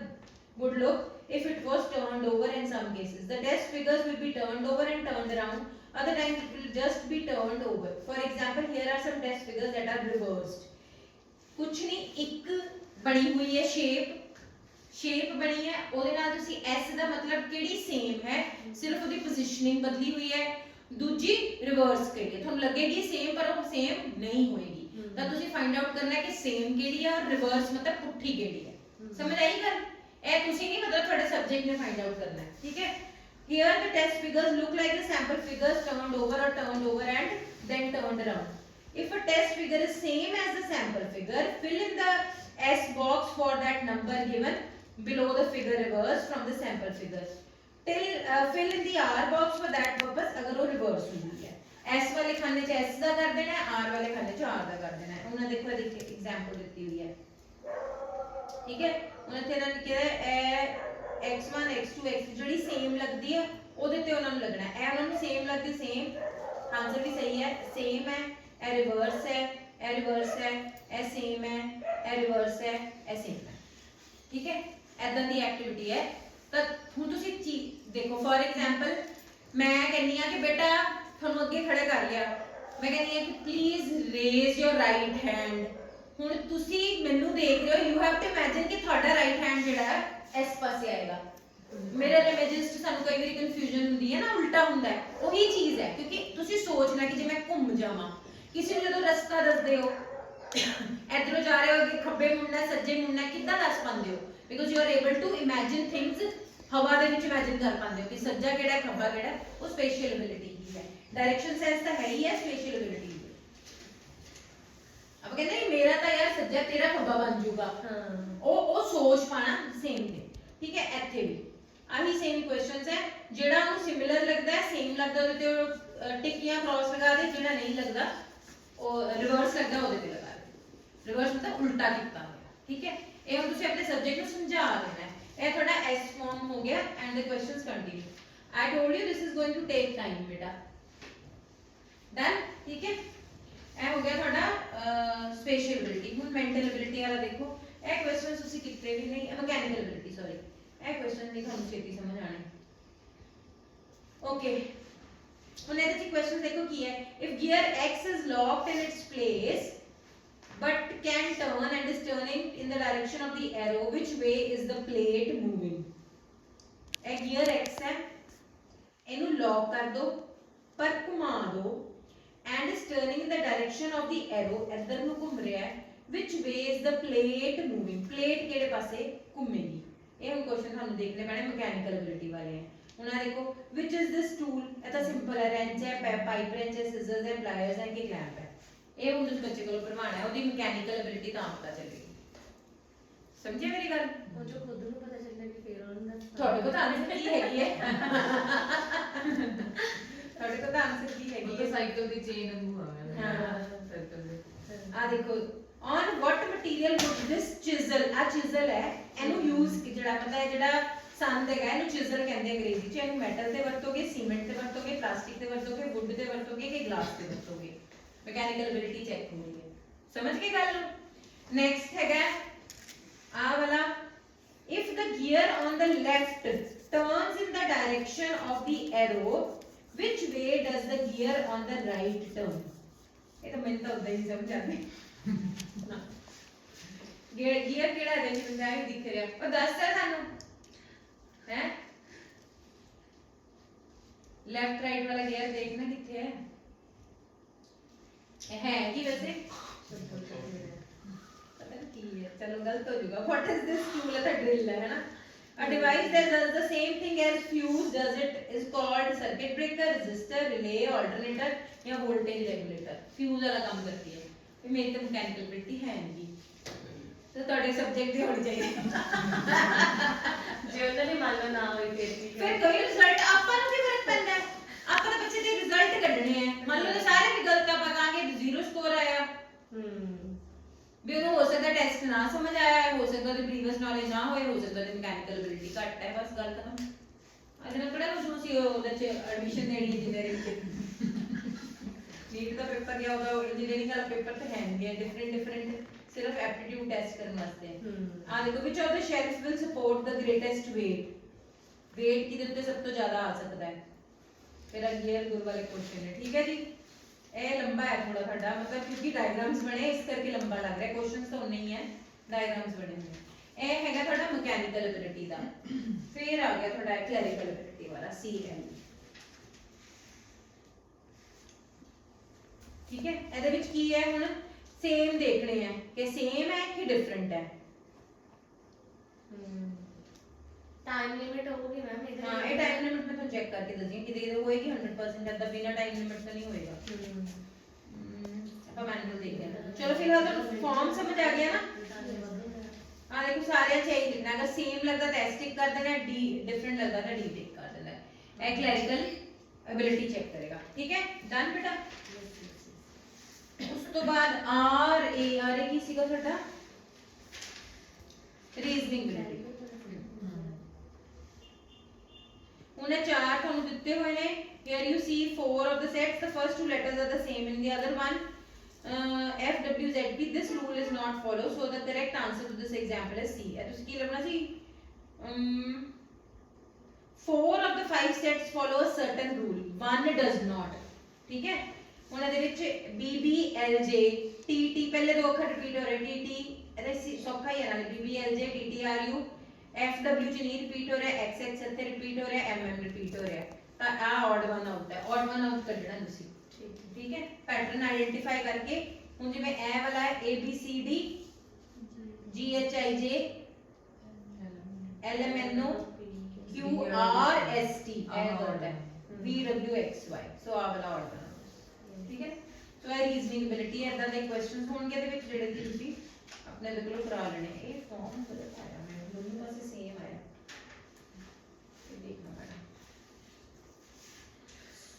would look if it was turned over in some cases. The test figures will be turned over and turned around, other times it will just be turned over. For example, here are some test figures that are reversed. कुछ नहीं, एक बनी हुई है shape बनी है, ਉਹਦੇ ਨਾਲ ਤੁਸੀਂ s ਦਾ ਮਤਲਬ ਕਿਹੜੀ ਸੇਮ ਹੈ, ਸਿਰਫ ਉਹਦੀ ਪੋਜੀਸ਼ਨਿੰਗ ਬਦਲੀ ਹੋਈ ਹੈ। ਦੂਜੀ ਰਿਵਰਸ ਕਰੀਏ, ਤੁਹਾਨੂੰ ਲੱਗੇਗੀ ਸੇਮ ਪਰ ਉਹ ਸੇਮ ਨਹੀਂ ਹੋਏਗੀ, ਤਾਂ ਤੁਸੀਂ ਫਾਈਂਡ ਆਊਟ ਕਰਨਾ ਹੈ ਕਿ ਸੇਮ ਕਿਹੜੀ ਹੈ ਔਰ ਰਿਵਰਸ ਮਤਲਬ ਪੁੱਠੀ ਕਿਹੜੀ ਹੈ। ਸਮਝ ਆਈ ਗੱਲ? ਇਹ ਤੁਸੀਂ ਨਹੀਂ, ਮਤਲਬ ਤੁਹਾਡੇ ਸਬਜੈਕਟ ਨੇ ਫਾਈਂਡ ਆਊਟ ਕਰਨਾ ਹੈ। ਠੀਕ ਹੈ, here the test figures look like the sample figures turned over and then turned around. If a test figure is same as the sample figure, fill in the s box for that number given below the figure reversed from the sample figure. Fill in the r box for that purpose अगर वो reverse हुई है। s वाले खाने च s ਦਾ ਕਰ ਦੇਣਾ है, r वाले खाने च r ਦਾ ਕਰ ਦੇਣਾ है। ਉਹਨਾਂ ਦੇਖੋ एक एग्जांपल ਦਿੱਤੀ ਹੋਈ ਹੈ। ठीक है, ਉਹਨਾਂ ਤੇ ਇਹਨਾਂ ਨੇ ਕਿਹਾ x1 x2 x ਜਿਹੜੀ ਸੇਮ ਲੱਗਦੀ ਹੈ ਉਹਦੇ ਤੇ ਉਹਨਾਂ ਨੂੰ ਲੱਗਣਾ ਹੈ। ਇਹ ਉਹਨਾਂ ਨੂੰ ਸੇਮ ਲੱਗਦੀ, ਸੇਮ ਆਨਸਰ ਵੀ ਸਹੀ ਹੈ, ਸੇਮ ਹੈ, ਇਹ ਰਿਵਰਸ ਹੈ, ਇਹ ਰਿਵਰਸ ਹੈ, ਇਹ ਸੇਮ ਹੈ, ਇਹ ਰਿਵਰਸ ਹੈ, ਇਹ ਸੇਮ ਹੈ। ਠੀਕ ਹੈ, ਐਦਾਂ ਦੀ ਐਕਟੀਵਿਟੀ ਹੈ। ਤਾਂ ਹੁਣ ਤੁਸੀਂ ਦੇਖੋ, ਫॉर एग्जांपल ਮੈਂ ਕਹਿੰਨੀ ਆ ਕਿ ਬੇਟਾ ਤੁਹਾਨੂੰ ਅੱਗੇ ਖੜੇ ਕਰ ਲਿਆ, ਮੈਂ ਕਹਿੰਨੀ ਆ ਕਿ please raise your right hand. ਹੁਣ ਤੁਸੀਂ ਮੈਨੂੰ ਦੇਖ ਰਹੇ ਹੋ, ਯੂ ਹੈਵ ਟੂ ਇਮੇਜਿਨ ਕਿ ਤੁਹਾਡਾ ਰਾਈਟ ਹੈਂਡ ਜਿਹੜਾ ਹੈ ਇਸ ਪਾਸੇ ਆਏਗਾ। ਮਿਰਰ ਇਮੇजेस ਚ ਸਾਨੂੰ ਕਈ ਵਾਰੀ ਕਨਫਿਊਜ਼ਨ ਹੁੰਦੀ ਹੈ ਨਾ, ਉਲਟਾ ਹੁੰਦਾ ਹੈ, ਉਹੀ ਚੀਜ਼ ਹੈ। ਕਿਉਂਕਿ ਤੁਸੀਂ ਸੋਚਣਾ ਕਿ ਜੇ ਮੈਂ ਘੁੰਮ ਜਾਵਾਂ, ਕਿਸੇ ਨੂੰ ਜਦੋਂ ਰਸਤਾ ਦੱਸਦੇ ਹੋ, ਇਧਰੋਂ ਜਾ ਰਹੇ ਹੋ, ਅੱਗੇ ਖੱਬੇ ਮੁੜਨਾ ਸੱਜੇ ਮੁੜਨਾ, ਕਿੱਦਾਂ ਦੱਸ ਪਾਉਂਦੇ ਹੋ? Because you are able to imagine things, ਹਵਾ ਦੇ ਵਿੱਚ ਇਮੇਜਿਨ ਕਰ ਪਾਉਂਦੇ ਹੋ ਕਿ ਸੱਜਾ ਕਿਹੜਾ ਖੱਬਾ ਕਿਹੜਾ। ਉਹ ਸਪੇਸ਼ੀਅਲ ਐਬਿਲਿਟੀ ਹੀ ਹੈ। डायरेक्शन सेंस ਤਾਂ ਹੈ ਹੀ ਹੈ, ਸਪੇਸ਼ੀਅਲ ਐਬਿਲਿਟੀ। अब कहते हैं मेरा तो यार सज्जा तेरा खब्बा बन जाऊगा, ਉਹ ਸੋਚ ਪਾਣਾ ਸੇਮ ਨੇ। ਠੀਕ ਹੈ, ਇੱਥੇ ਵੀ ਆਹੀ ਸੇਮ ਕੁਐਸਚਨਸ ਹੈ। ਜਿਹੜਾ ਉਹਨੂੰ ਸਿਮਿਲਰ ਲੱਗਦਾ ਹੈ, ਸੇਮ ਲੱਗਦਾ, ਉਹਦੇ ਤੇ ਟਿੱਕੀਆਂ ਕ੍ਰਾਸ ਲਗਾ ਦੇ, ਜਿਹੜਾ ਨਹੀਂ ਲੱਗਦਾ ਉਹ ਰਿਵਰਸ ਲੱਗਦਾ ਉਹਦੇ ਤੇ ਲਗਾ ਦੇ। ਰਿਵਰਸ ਮਤਲਬ ਉਲਟਾ ਕੀਤਾ ਹੋਇਆ। ਠੀਕ ਹੈ, ਇਹ ਹੁਣ ਤੁਸੀਂ ਆਪਣੇ ਸਬਜੈਕਟ ਨੂੰ ਸਮਝਾ ਦੇਣਾ ਹੈ। ਇਹ ਤੁਹਾਡਾ ਐਸ ਫਾਰਮ ਹੋ ਗਿਆ and the questions continue. I told you this is going to take time बेटा। डन? ठीक है, ਇਹ ਹੋ ਗਿਆ ਤੁਹਾਡਾ ਸਪੇਸ਼ੀਅਲ ਐਬਿਲਿਟੀ। ਹੁਣ ਮੈਂਟਲ ਐਬਿਲਿਟੀ ਵਾਲਾ ਦੇਖੋ, ਇਹ ਕੁਐਸਚਨਸ ਤੁਸੀਂ ਕਿਤੇ ਵੀ ਨਹੀਂ, ਮਕੈਨੀਕਲ ਐਬਿਲਿਟੀ ਸੌਰੀ, ਇਹ ਕੁਐਸਚਨ ਨਹੀਂ ਤੁਹਾਨੂੰ ਛੇਤੀ ਸਮਝ ਆਣੇ। ਓਕੇ, ਹੁਣ ਇਹਦੇ ਚ ਕੁਐਸਚਨ ਦੇਖੋ ਕੀ ਹੈ। If gear x is locked in its place but can turn and is turning in the direction of the arrow, which way is the plate moving? ਇਹ ਗੀਅਰ x ਹੈ, ਇਹਨੂੰ ਲੌਕ ਕਰ ਦੋ ਪਰ ਘੁਮਾ ਦੋ and is turning in the direction of the arrow, ਇੱਧਰ ਨੂੰ ਘੁੰਮ ਰਿਹਾ ਹੈ। which way is the plate moving? plate ਕਿਹੜੇ ਪਾਸੇ ਘੁੰਮੇਗੀ? ਇਹ ਹੁਣ ਕੁਐਸਚਨ ਤੁਹਾਨੂੰ ਦੇਖਣੇ ਪੈਣੇ, ਮਕੈਨੀਕਲ ਐਬਿਲਿਟੀ ਵਾਲੇ ਹੈ। ਹੁਣ ਆ ਦੇਖੋ, which is this tool? ਇਹ ਤਾਂ ਸਿੰਪਲ ਹੈ, ਰੈਂਚ ਹੈ, ਪਾਈਪ ਰੈਂਚ ਹੈ, ਸਿਜ਼ਰਸ ਹੈ, ਪਲਾਇਰਸ ਹੈ ਕਿ ਕਲੈਂਪ ਹੈ। ਇਹ ਹੁਣ ਤੁਸੀਂ ਬੱਚੇ ਕੋਲੋਂ ਭਰਵਾਉਣਾ ਹੈ, ਉਹਦੀ ਮਕੈਨੀਕਲ ਐਬਿਲਿਟੀ ਤਾਂ ਪਤਾ ਚੱਲੇਗੀ। ਸਮਝੇ ਮੇਰੀ ਗੱਲ? ਉਹ ਜੋ ਖੁਦ ਨੂੰ ਪਤਾ ਚੱਲਦਾ ਕਿ ਫੇਰ ਉਹਨਾਂ ਦਾ ਤੁਹਾਡੇ ਕੋਲ ਤਾਂ ਆਨਸਰ ਕੀ ਹੈਗੀ ਹੈ? ਤੁਹਾਡੇ ਕੋਲ ਤਾਂ ਆਨਸਰ ਕੀ ਹੈਗੀ ਹੈ? ਸਾਈਕਲ ਦੀ ਚੇਨ ਵਾਂਗੂ ਆ ਗਿਆ। ਹਾਂ, ਸਾਈਕਲ ਦੇ ਆ ਦੇਖੋ, on what material would this chisel, ਆ chisel ਹੈ, ਇਹਨੂੰ ਯੂਜ਼ ਜਿਹੜਾ ਪਤਾ ਹੈ, ਜਿਹੜਾ ਸੰਦ ਹੈਗਾ ਇਹਨੂੰ chisel ਕਹਿੰਦੇ ਅੰਗਰੇਜ਼ੀ ਚ। ਇਹਨੂੰ ਮੈਟਲ ਤੇ ਵਰਤੋਗੇ, ਸੀਮੈਂਟ ਤੇ ਵਰਤੋਗੇ, ਪਲਾਸਟਿਕ ਤੇ ਵਰਤੋਗੇ, ਵੁੱਡ ਤੇ ਵਰਤੋਗੇ ਕਿ ਗਲਾਸ ਤੇ ਵਰਤੋਗੇ? ਮਕੈਨੀਕਲ ਐਬਿਲਿਟੀ ਚੈੱਕ ਹੁੰਦੀ ਹੈ। ਸਮਝ ਗਏ ਗੱਲ ਨੂੰ? ਨੈਕਸਟ ਹੈਗਾ ਆ ਵਾਲਾ, if the gear on the left turns in the direction of the arrow, which way does the gear on the right turn? ਇਹ ਤਾਂ ਮੈਨੂੰ ਤਾਂ ਉਦਾਂ ਹੀ ਸਮਝ ਆਉਂਦੇ ਗੀਅਰ ਕਿਹੜਾ ਦੇ ਵਿੱਚ ਮੈਨੂੰ ਵੀ ਦਿਖ ਰਿਹਾ ਉਹ ਦੱਸ ਤਾਂ ਸਾਨੂੰ ਹੈ ਲੈਫਟ ਰਾਈਟ ਵਾਲਾ ਗੀਅਰ ਦੇਖਣਾ ਕਿੱਥੇ ਹੈ ਇਹ ਹੈ ਕੀ ਵੈਸੇ ਪਤਾ ਨਹੀਂ ਕੀ ਹੈ ਚਲੋ ਗਲਤ ਹੋ ਜਾਊਗਾ what is this tool ਹੈ ਤਾਂ drill ਹੈ ਨਾ a device that does the same thing as fuse does it is called circuit breaker resistor relay alternator या voltage regulator fuse वाला काम करती है ये मेरी तो mechanical ability है नहीं तो ਤੁਹਾਡੇ ਸਬਜੈਕਟ ਦੀ ਹੋਣੀ ਚਾਹੀਦੀ ਜੇ ਉਹਨਾਂ ਨੇ ਮੰਨ ਲਓ ਨਾ ਹੋਈ ਫਿਰ ਕੀ ਫਿਰ ਕੋਈ ਰਿਜ਼ਲਟ ਆਪਾਂ ਨੂੰ ਕੀ ਫਰਕ ਪੈਂਦਾ ਹੈ ਆਪਾਂ ਤਾਂ ਬੱਚੇ ਦੇ ਰਿਜ਼ਲਟ ਕੱਢਣੇ ਹੈ ਮੰਨ ਲਓ ਸਾਰੇ ਵੀ ਗਲਤ ਆਪਾਂ ਕਹਾਂਗੇ ਵੀ 0 ਸਕੋਰ ਆਇਆ ਵੀ ਉਹਨੂੰ ਹੋ ਸਕਦਾ ਟੈਸਟ ਨਾ ਸਮਝ ਆਇਆ ਹੈ ਹੋ ਸਕਦਾ ਉਹਦੀ ਪ੍ਰੀਵੀਅਸ ਨੌਲੇਜ ਨਾ ਹੋਏ ਹੋ ਸਕਦਾ ਉਹਦੀ ਮਕੈਨੀਕਲ ਐਬਿਲਿਟੀ ਘੱਟ ਹੈ ਬਸ ਗੱਲ ਖਤਮ ਅੱਜ ਨਾ ਕਿਹੜਾ ਕੁਝ ਸੀ ਉਹਦੇ ਚ ਐਡਮਿਸ਼ਨ ਦੇਣੀ ਇੰਜੀਨੀਅਰਿੰਗ ਚ ਨੀਟ ਦਾ ਪੇਪਰ ਜਾਂ ਉਹਦਾ ਇੰਜੀਨੀਅਰਿੰਗ ਵਾਲਾ ਪੇਪਰ ਤਾਂ ਹੈ ਨਹੀਂ ਡਿਫਰੈਂਟ ਸਿਰਫ ਐਪਟੀਟਿਊਡ ਟੈਸਟ ਕਰਨ ਵਾਸਤੇ ਆ ਦੇਖੋ which of the shells will support the greatest weight ਕਿਹਦੇ ਉੱਤੇ ਸਭ ਤੋਂ ਜ਼ਿਆਦਾ ਆ ਸਕਦਾ ਹੈ ਫਿਰ ਅਗੇਰ ਗੁਰ ਵਾਲੇ ਕੁਐਸਚਨ ਹੈ ਠੀਕ ਹੈ ਜੀ ਇਹ ਲੰਬਾ ਹੈ ਥੋੜਾ ਸਾਡਾ ਮਤਲਬ ਕਿਉਂਕਿ ਡਾਇਗਰਾਮਸ ਬਣੇ ਇਸ ਕਰਕੇ ਲੰਬਾ ਲੱਗ ਰਿਹਾ ਕੁਐਸਚਨਸ ਤਾਂ ਉਨੇ ਹੀ ਹੈ ਡਾਇਗਰਾਮਸ ਬਣੇ ਹੋਏ ਇਹ ਹੈਗਾ ਤੁਹਾਡਾ ਮਕੈਨੀਕਲ ਐਬਿਲਿਟੀ ਦਾ ਫਿਰ ਆ ਗਿਆ ਤੁਹਾਡਾ ਕਲੈਰੀਕਲ ਐਬਿਲਿਟੀ ਵਾਲਾ CL ਠੀਕ ਹੈ ਇਹਦੇ ਵਿੱਚ ਕੀ ਹੈ ਹੁਣ ਸੇਮ ਦੇਖਣੇ ਹੈ ਕਿ ਸੇਮ ਹੈ ਕਿ ਡਿਫਰੈਂਟ ਹੈ ਟਾਈਮ ਲਿਮਿਟ ਹੋਊਗੀ ਮੈਮ ਇਹਦੇ ਹਾਂ ਇਹ ਟਾਈਮ ਲਿਮਿਟ ਮੈਂ ਤੁਹਾਨੂੰ ਚੈੱਕ ਕਰਕੇ ਦੱਸਦੀ ਹਾਂ ਕਿਤੇ ਕਿਤੇ ਹੋਏਗੀ 100% ਏਦਾਂ ਬਿਨਾ ਟਾਈਮ ਲਿਮਿਟ ਤਾਂ ਨਹੀਂ ਹੋਏਗਾ ਆਪਾਂ ਮੈਨੂਅਲ ਦੇਖਦੇ ਹਾਂ ਚਲੋ ਫਿਲਹਾਲ ਤੁਹਾਨੂੰ ਫਾਰਮ ਸਮਝ ਆ ਗਿਆ ਨਾ ਆ ਦੇਖੋ ਸਾਰਿਆਂ ਚ ਇਹੀ ਲਿਖਣਾ ਅਗਰ ਸੇਮ ਲੱਗਦਾ ਤਾਂ S ਟਿਕ ਕਰ ਦੇਣਾ ਡੀ ਡਿਫਰੈਂਟ ਲੱਗਦਾ ਤਾਂ D ਟਿਕ ਕਰ ਦੇਣਾ ਇਹ ਕਲੈਰੀਕਲ ਐਬਿਲਿਟੀ ਚੈੱਕ ਕਰੇਗਾ ਠੀਕ ਹੈ ਡਨ ਬੇਟਾ ਉਸ ਤੋਂ ਬਾਅਦ ਆਰ ਏ ਕੀ ਸੀਗਾ ਤੁਹਾਡਾ ਰੀਜ਼ਨਿੰਗ ਐਬਿਲਿਟੀ ਉਹਨੇ ਚਾਰ ਤੁਹਾਨੂੰ ਦਿੱਤੇ ਹੋਏ ਨੇ here you see four of the sets the first two letters are the same in the other one F W Z P this rule is not followed so the correct answer to this example is C ਇਹ ਤੁਸੀਂ ਕੀ ਲੱਭਣਾ ਸੀ four of the five sets follow a certain rule one does not ਠੀਕ ਹੈ ਹੁਣ ਇਹਦੇ ਵਿੱਚ B B L J T T ਪਹਿਲੇ ਦੋ ਅੱਖਰ ਰਿਪੀਟ ਹੋ ਰਹੇ T T ਇਹਦੇ ਸੌਖਾ ਹੀ ਹੈ ਨਾਲੇ B B L J T T R U F W ਚ ਨਹੀਂ ਰਿਪੀਟ ਹੋ ਰਿਹਾ X X ਇੱਥੇ ਰਿਪੀਟ ਹੋ ਰਿਹਾ M M ਰਿਪੀਟ ਹੋ ਰਿਹਾ ਤਾਂ ਆ ਆਡ ਵਨ ਆਊਟ ਹੈ ਆਡ ਵਨ ਆਊਟ ਕੱਢਣਾ ਤੁਸੀਂ ਠੀਕ ਹੈ ਪੈਟਰਨ ਆਇਡੈਂਟੀਫਾਈ ਕਰਕੇ ਹੁਣ ਜਿਵੇਂ ਇਹ ਵਾਲਾ ਹੈ A B C D G H I J L M N O Q R S T ਇਹ ਵਰਡ ਹੈ V W X Y ਸੋ ਆ ਵਾਲਾ ਆਡ ਬਣਾ ਠੀਕ ਹੈ ਸੋ ਇਹ ਰੀਜ਼ਨਿੰਗ ਐਬਿਲਿਟੀ ਹੈ ਇਦਾਂ ਦੇ ਕੁਐਸਚਨਸ ਹੋਣਗੇ ਇਹਦੇ ਵਿੱਚ ਜਿਹੜੇ ਕਿ ਤੁਸੀਂ ਆਪਣੇ ਦੇ ਕੋਲੋਂ ਕਰਾ ਲੈਣੇ ਇਹ ਫਾਰਮ ਗਲਤ ਆਇਆ ਮੈਂ ਦੋਨੋਂ ਪਾਸੇ ਸੇਮ ਆਇਆ ਇਹ ਦੇਖਣਾ ਪੈਣਾ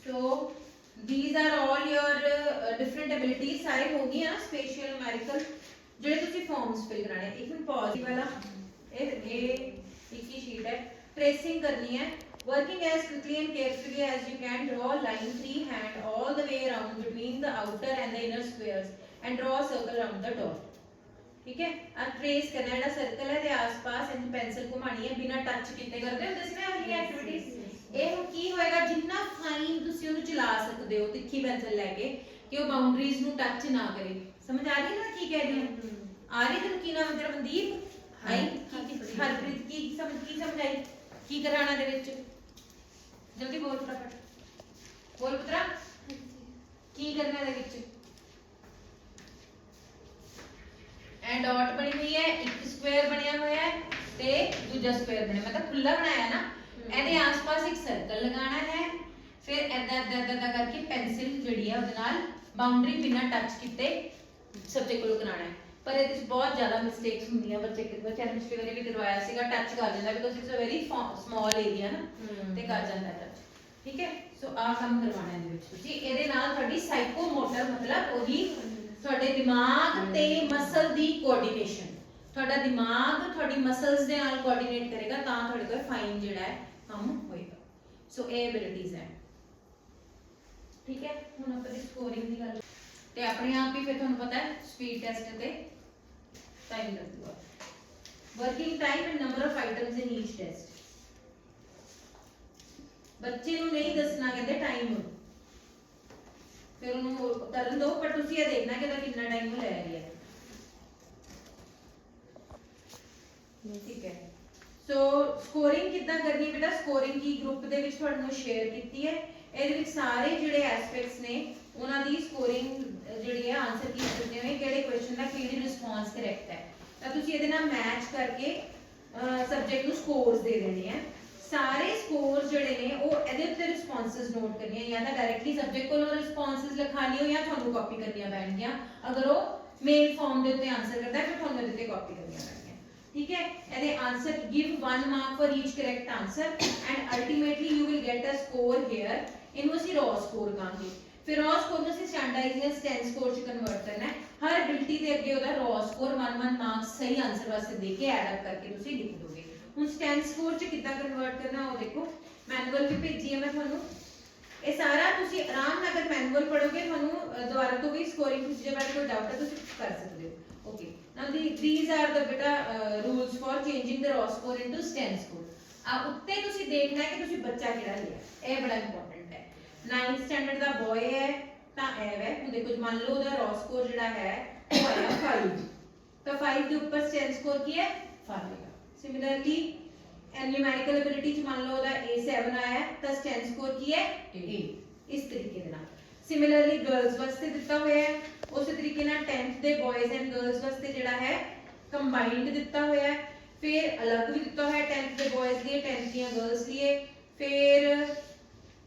ਸੋ these are all your different abilities ਸਾਰੇ ਹੋ ਗਈਆਂ ਨਾ ਸਪੇਸ਼ੀਅਲ numerical ਜਿਹੜੇ ਤੁਸੀਂ ਫਾਰਮਸ ਫਿਲ ਕਰਾਣੇ ਇੱਕ ਮਿੰਟ ਪੌਜ਼ ਵਾਲਾ ਇਹ ਇੱਕ ਹੀ ਸ਼ੀਟ ਹੈ ਟ੍ਰੇਸਿੰਗ ਕਰਨੀ ਹੈ working as quickly and carefully as you can draw a line freehand all the way around between the outer and the inner squares and draw a circle around the dot ठीक है अब trace करना है circle है ਦੇ ਆਸ-ਪਾਸ ਇਹਨੂੰ pencil ਘੁਮਾਣੀ ਹੈ ਬਿਨਾ ਟੱਚ ਕੀਤੇ ਕਰਦੇ ਹੁੰਦੇ ਸੀ ਨਾ ਵਾਲੀ ਐਕਟੀਵਿਟੀਜ਼ ਇਹ ਹੁਣ ਕੀ ਹੋਏਗਾ ਜਿੰਨਾ ਫਾਈਨ ਤੁਸੀਂ ਉਹਨੂੰ ਚਲਾ ਸਕਦੇ ਹੋ ਤਿੱਖੀ ਪੈਨਸਲ ਲੈ ਕੇ ਕਿ ਉਹ ਬਾਉਂਡਰੀਜ਼ ਨੂੰ ਟੱਚ ਨਾ ਕਰੇ ਸਮਝ ਆ ਰਹੀ ਹੈ ਨਾ ਕੀ ਕਹਿ ਰਹੀ ਹਾਂ ਆ ਰਹੀ ਤੈਨੂੰ ਕੀ ਨਾਮ ਹੈ ਤੇਰਾ ਮਨਦੀਪ ਹਾਈ ਹਰਪ੍ਰੀਤ ਕੀ ਸਮਝ ਆਈ ਕੀ ਕਰਾਣਾ ਦੇ ਵਿੱਚ ਜਲਦੀ ਬੋਲ ਫਟਾਫਟ ਬੋਲ ਪੁੱਤਰਾ ਕੀ ਕਰਨਾ ਦੇ ਵਿੱਚ एंड डॉट बनी हुई है एक स्क्वायर बनया हुआ है ते दूसरा स्क्वायर बने मतलब खुला बनाया ना ਇਹਦੇ ਆਸ-ਪਾਸ ਇੱਕ ਸਰਕਲ ਲਗਾਉਣਾ ਹੈ ਫਿਰ ਐਦਾਂ ਕਰਕੇ ਪੈਨਸਿਲ ਜਿਹੜੀ ਹੈ ਉਹਦੇ ਨਾਲ ਬਾਉਂਡਰੀ ਬਿਨਾ ਟੱਚ ਕੀਤੇ ਸਬਜੈਕਟ ਕੋਲ ਕਰਾਉਣਾ ਹੈ ਪਰ ਇਹਦੇ ਵਿੱਚ ਬਹੁਤ ਜ਼ਿਆਦਾ ਮਿਸਟੇਕਸ ਹੁੰਦੀਆਂ ਬੱਚਿਆਂ ਨੇ ਪਿਛਲੇ ਵਾਰੀ ਵੀ ਕਰਵਾਇਆ ਸੀਗਾ ਟੱਚ ਕਰ ਦਿੰਦਾ because it's a very small area ਨਾ ਤੇ ਕਰ ਜਾਂਦਾ ਟੱਚ ਠੀਕ ਹੈ ਸੋ ਆਹ ਕੰਮ ਕਰਵਾਉਣਾ ਇਹਦੇ ਵਿੱਚ ਤੁਸੀਂ ਇਹਦੇ ਨਾਲ ਤੁਹਾਡੀ ਸਾਈਕੋਮੋਟਰ ਮਤਲਬ ਉਹੀ ਤੁਹਾਡੇ ਦਿਮਾਗ ਤੇ ਮਸਲ ਦੀ ਕੋਆਰਡੀਨੇਸ਼ਨ ਤੁਹਾਡਾ ਦਿਮਾਗ ਤੁਹਾਡੀ ਮਸਲਸ ਦੇ ਨਾਲ ਕੋਆਰਡੀਨੇਟ ਕਰੇਗਾ ਤਾਂ ਤੁਹਾਡੇ ਕੋਲ ਫਾਈਨ ਜਿਹੜਾ ਹੈ ਕੰਮ ਹੋਏਗਾ ਸੋ ਇਹ ਐਬਿਲਿਟੀਜ਼ ਹੈ ਠੀਕ ਹੈ ਹੁਣ ਆਪਾਂ ਦੀ ਸਕੋਰਿੰਗ ਦੀ ਗੱਲ ਤੇ ਆਪਣੇ ਆਪ ਹੀ ਫਿਰ ਤੁਹਾਨੂੰ ਪਤਾ ਹੈ ਸਪੀਡ ਟੈਸਟ ਤੇ ਟਾਈਮ ਲੱਗੂਗਾ working time and number of items in each test ਬੱਚੇ ਨੂੰ ਨਹੀਂ ਦੱਸਣਾ ਕਹਿੰਦੇ ਟਾਈਮ ਫਿਰ ਉਹਨੂੰ ਕਰਨ ਦਿਓ, ਪਰ ਤੁਸੀਂ ਇਹ ਦੇਖਣਾ ਕਿ ਉਹਦਾ ਕਿੰਨਾ ਟਾਈਮ ਲੈ ਰਹੀ ਹੈ। ਠੀਕ ਹੈ, ਸੋ ਸਕੋਰਿੰਗ ਕਿੱਦਾਂ ਕਰਨੀ ਹੈ ਬੇਟਾ? ਸਕੋਰਿੰਗ ਕੀ ਗਰੁੱਪ ਦੇ ਵਿੱਚ ਤੁਹਾਨੂੰ ਸ਼ੇਅਰ ਕੀਤੀ ਹੈ, ਇਹਦੇ ਵਿੱਚ ਸਾਰੇ ਜਿਹੜੇ ਐਸਪੈਕਟਸ ਨੇ ਉਹਨਾਂ ਦੀ ਸਕੋਰਿੰਗ ਜਿਹੜੀ ਹੈ, ਆਨਸਰ ਕੀ ਦਿੱਤੇ ਹੋਏ, ਕਿਹੜੇ ਕੁਐਸਚਨ ਦਾ ਕਿਹੜੀ ਰਿਸਪੌਂਸ ਕਰੈਕਟ ਹੈ, ਤਾਂ ਤੁਸੀਂ ਇਹਦੇ ਨਾਲ ਮੈਚ ਕਰਕੇ ਸਬਜੈਕਟ ਨੂੰ ਸਕੋਰਸ ਦੇ ਦੇਣੇ ਆ। ਸਾਰੇ ਸਕੋਰਸ ਜਿਹੜੇ ਨੇ ਉਹ ਇਹਦੇ ਉੱਤੇ ਰਿਸਪੌਂਸਸ ਨੋਟ ਕਰਨੀਆਂ, ਜਾਂ ਤਾਂ ਡਾਇਰੈਕਟਲੀ ਸਬਜੈਕਟ ਕੋਲੋਂ ਰਿਸਪੌਂਸਸ ਲਿਖਾ ਲਿਓ ਜਾਂ ਤੁਹਾਨੂੰ ਕਾਪੀ ਕਰਨੀਆਂ ਪੈਣਗੀਆਂ। ਅਗਰ ਉਹ ਮੇਲ ਫਾਰਮ ਦੇ ਉੱਤੇ ਆਨਸਰ ਕਰਦਾ ਹੈ ਫਿਰ ਤੁਹਾਨੂੰ ਇਹਦੇ ਉੱਤੇ ਕਾਪੀ ਕਰਨੀਆਂ ਪੈਣਗੀਆਂ। ਠੀਕ ਹੈ, ਇਹਦੇ answer give 1 mark for each correct answer and ultimately you will get a score here. ਇਹਨੂੰ ਅਸੀਂ ਰॉ ਸਕੋਰ ਕਹਾਂਗੇ। ਫਿਰ ਰॉ ਸਕੋਰ ਨੂੰ ਅਸੀਂ ਸਟੈਂਡਰਡਾਈਜ਼ ਜਾਂ ਸਟੈਂਡ ਸਕੋਰ ਚ ਕਨਵਰਟ ਕਰਨਾ ਹੈ। ਹਰ ਐਬਿਲਿਟੀ ਦੇ ਅੱਗੇ ਉਹਦਾ ਰॉ ਸਕੋਰ 1 ਮਾਰਕਸ ਸਹੀ ਆਨਸਰ ਵਾਸਤੇ ਦੇ ਕੇ ਐਡ ਅਪ ਕਰਕੇ ਤੁਸੀਂ ਲਿਖ ਦੋਗੇ। ਹੁਣ ਸਟੈਂਡ ਸਕੋਰ ਚ ਕਿੱਦਾਂ ਕਨਵਰਟ ਕਰਨਾ ਉਹ ਦੇਖੋ, ਮੈਨੂਅਲ ਵੀ ਭੇਜੀ ਹੈ ਮੈਂ ਤੁਹਾਨੂੰ। ਇਹ ਸਾਰਾ ਤੁਸੀਂ ਆਰਾਮ ਨਾਲ ਅਗਰ ਮੈਨੂਅਲ ਪੜੋਗੇ ਤੁਹਾਨੂੰ ਦੁਬਾਰਾ ਤੋਂ ਵੀ ਸਕੋਰਿੰਗ ਵਿੱਚ ਜੇ ਬਾਰੇ ਕੋਈ ਡਾਊਟ ਹੈ ਤੁਸੀਂ ਕਰ ਸਕਦੇ ਹੋ। Okay, now these are the beta rules for changing the raw score into stand score। ਆ ਉੱਤੇ ਤੁਸੀਂ ਦੇਖਣਾ ਹੈ ਕਿ ਤੁਸੀਂ ਬੱਚਾ ਕਿਹੜਾ ਲਿਆ, ਇਹ ਬੜਾ ਇੰਪੋਰਟੈਂਟ ਹੈ। 9th ਸਟੈਂਡਰਡ ਦਾ ਬॉय ਹੈ ਤਾਂ ਇਹ ਹੈ, ਹੁਣ ਦੇਖੋ ਮੰਨ ਲਓ ਉਹਦਾ raw score ਜਿਹੜਾ ਹੈ ਉਹ ਆਇਆ 5, ਤਾਂ 5 ਦੇ ਉੱਪਰ stand score ਕੀ ਹੈ 5 ਆਏਗਾ। सिमिलरली न्यूमेरिकल एबिलिटी च मान लो ਉਹਦਾ A7 ਆਇਆ ਤਾਂ ਸਟੈਂਡ ਸਕੋਰ ਕੀ ਹੈ 8। ਇਸ ਤਰੀਕੇ ਦੇ ਨਾਲ ਸਿਮਿਲਰਲੀ ਗਰਲਸ ਵਾਸਤੇ ਦਿੱਤਾ ਹੋਇਆ ਹੈ, ਉਸੇ ਤਰੀਕੇ ਨਾਲ 10th ਦੇ ਬॉयਜ਼ ਐਂਡ ਗਰਲਸ ਵਾਸਤੇ ਜਿਹੜਾ ਹੈ ਕੰਬਾਈਨਡ ਦਿੱਤਾ ਹੋਇਆ ਹੈ। ਫਿਰ ਅਲੱਗ ਵੀ ਦਿੱਤਾ ਹੋਇਆ 10th ਦੇ ਬॉयਜ਼ ਲਈ 10th ਦੀਆਂ ਗਰਲਸ ਲਈ।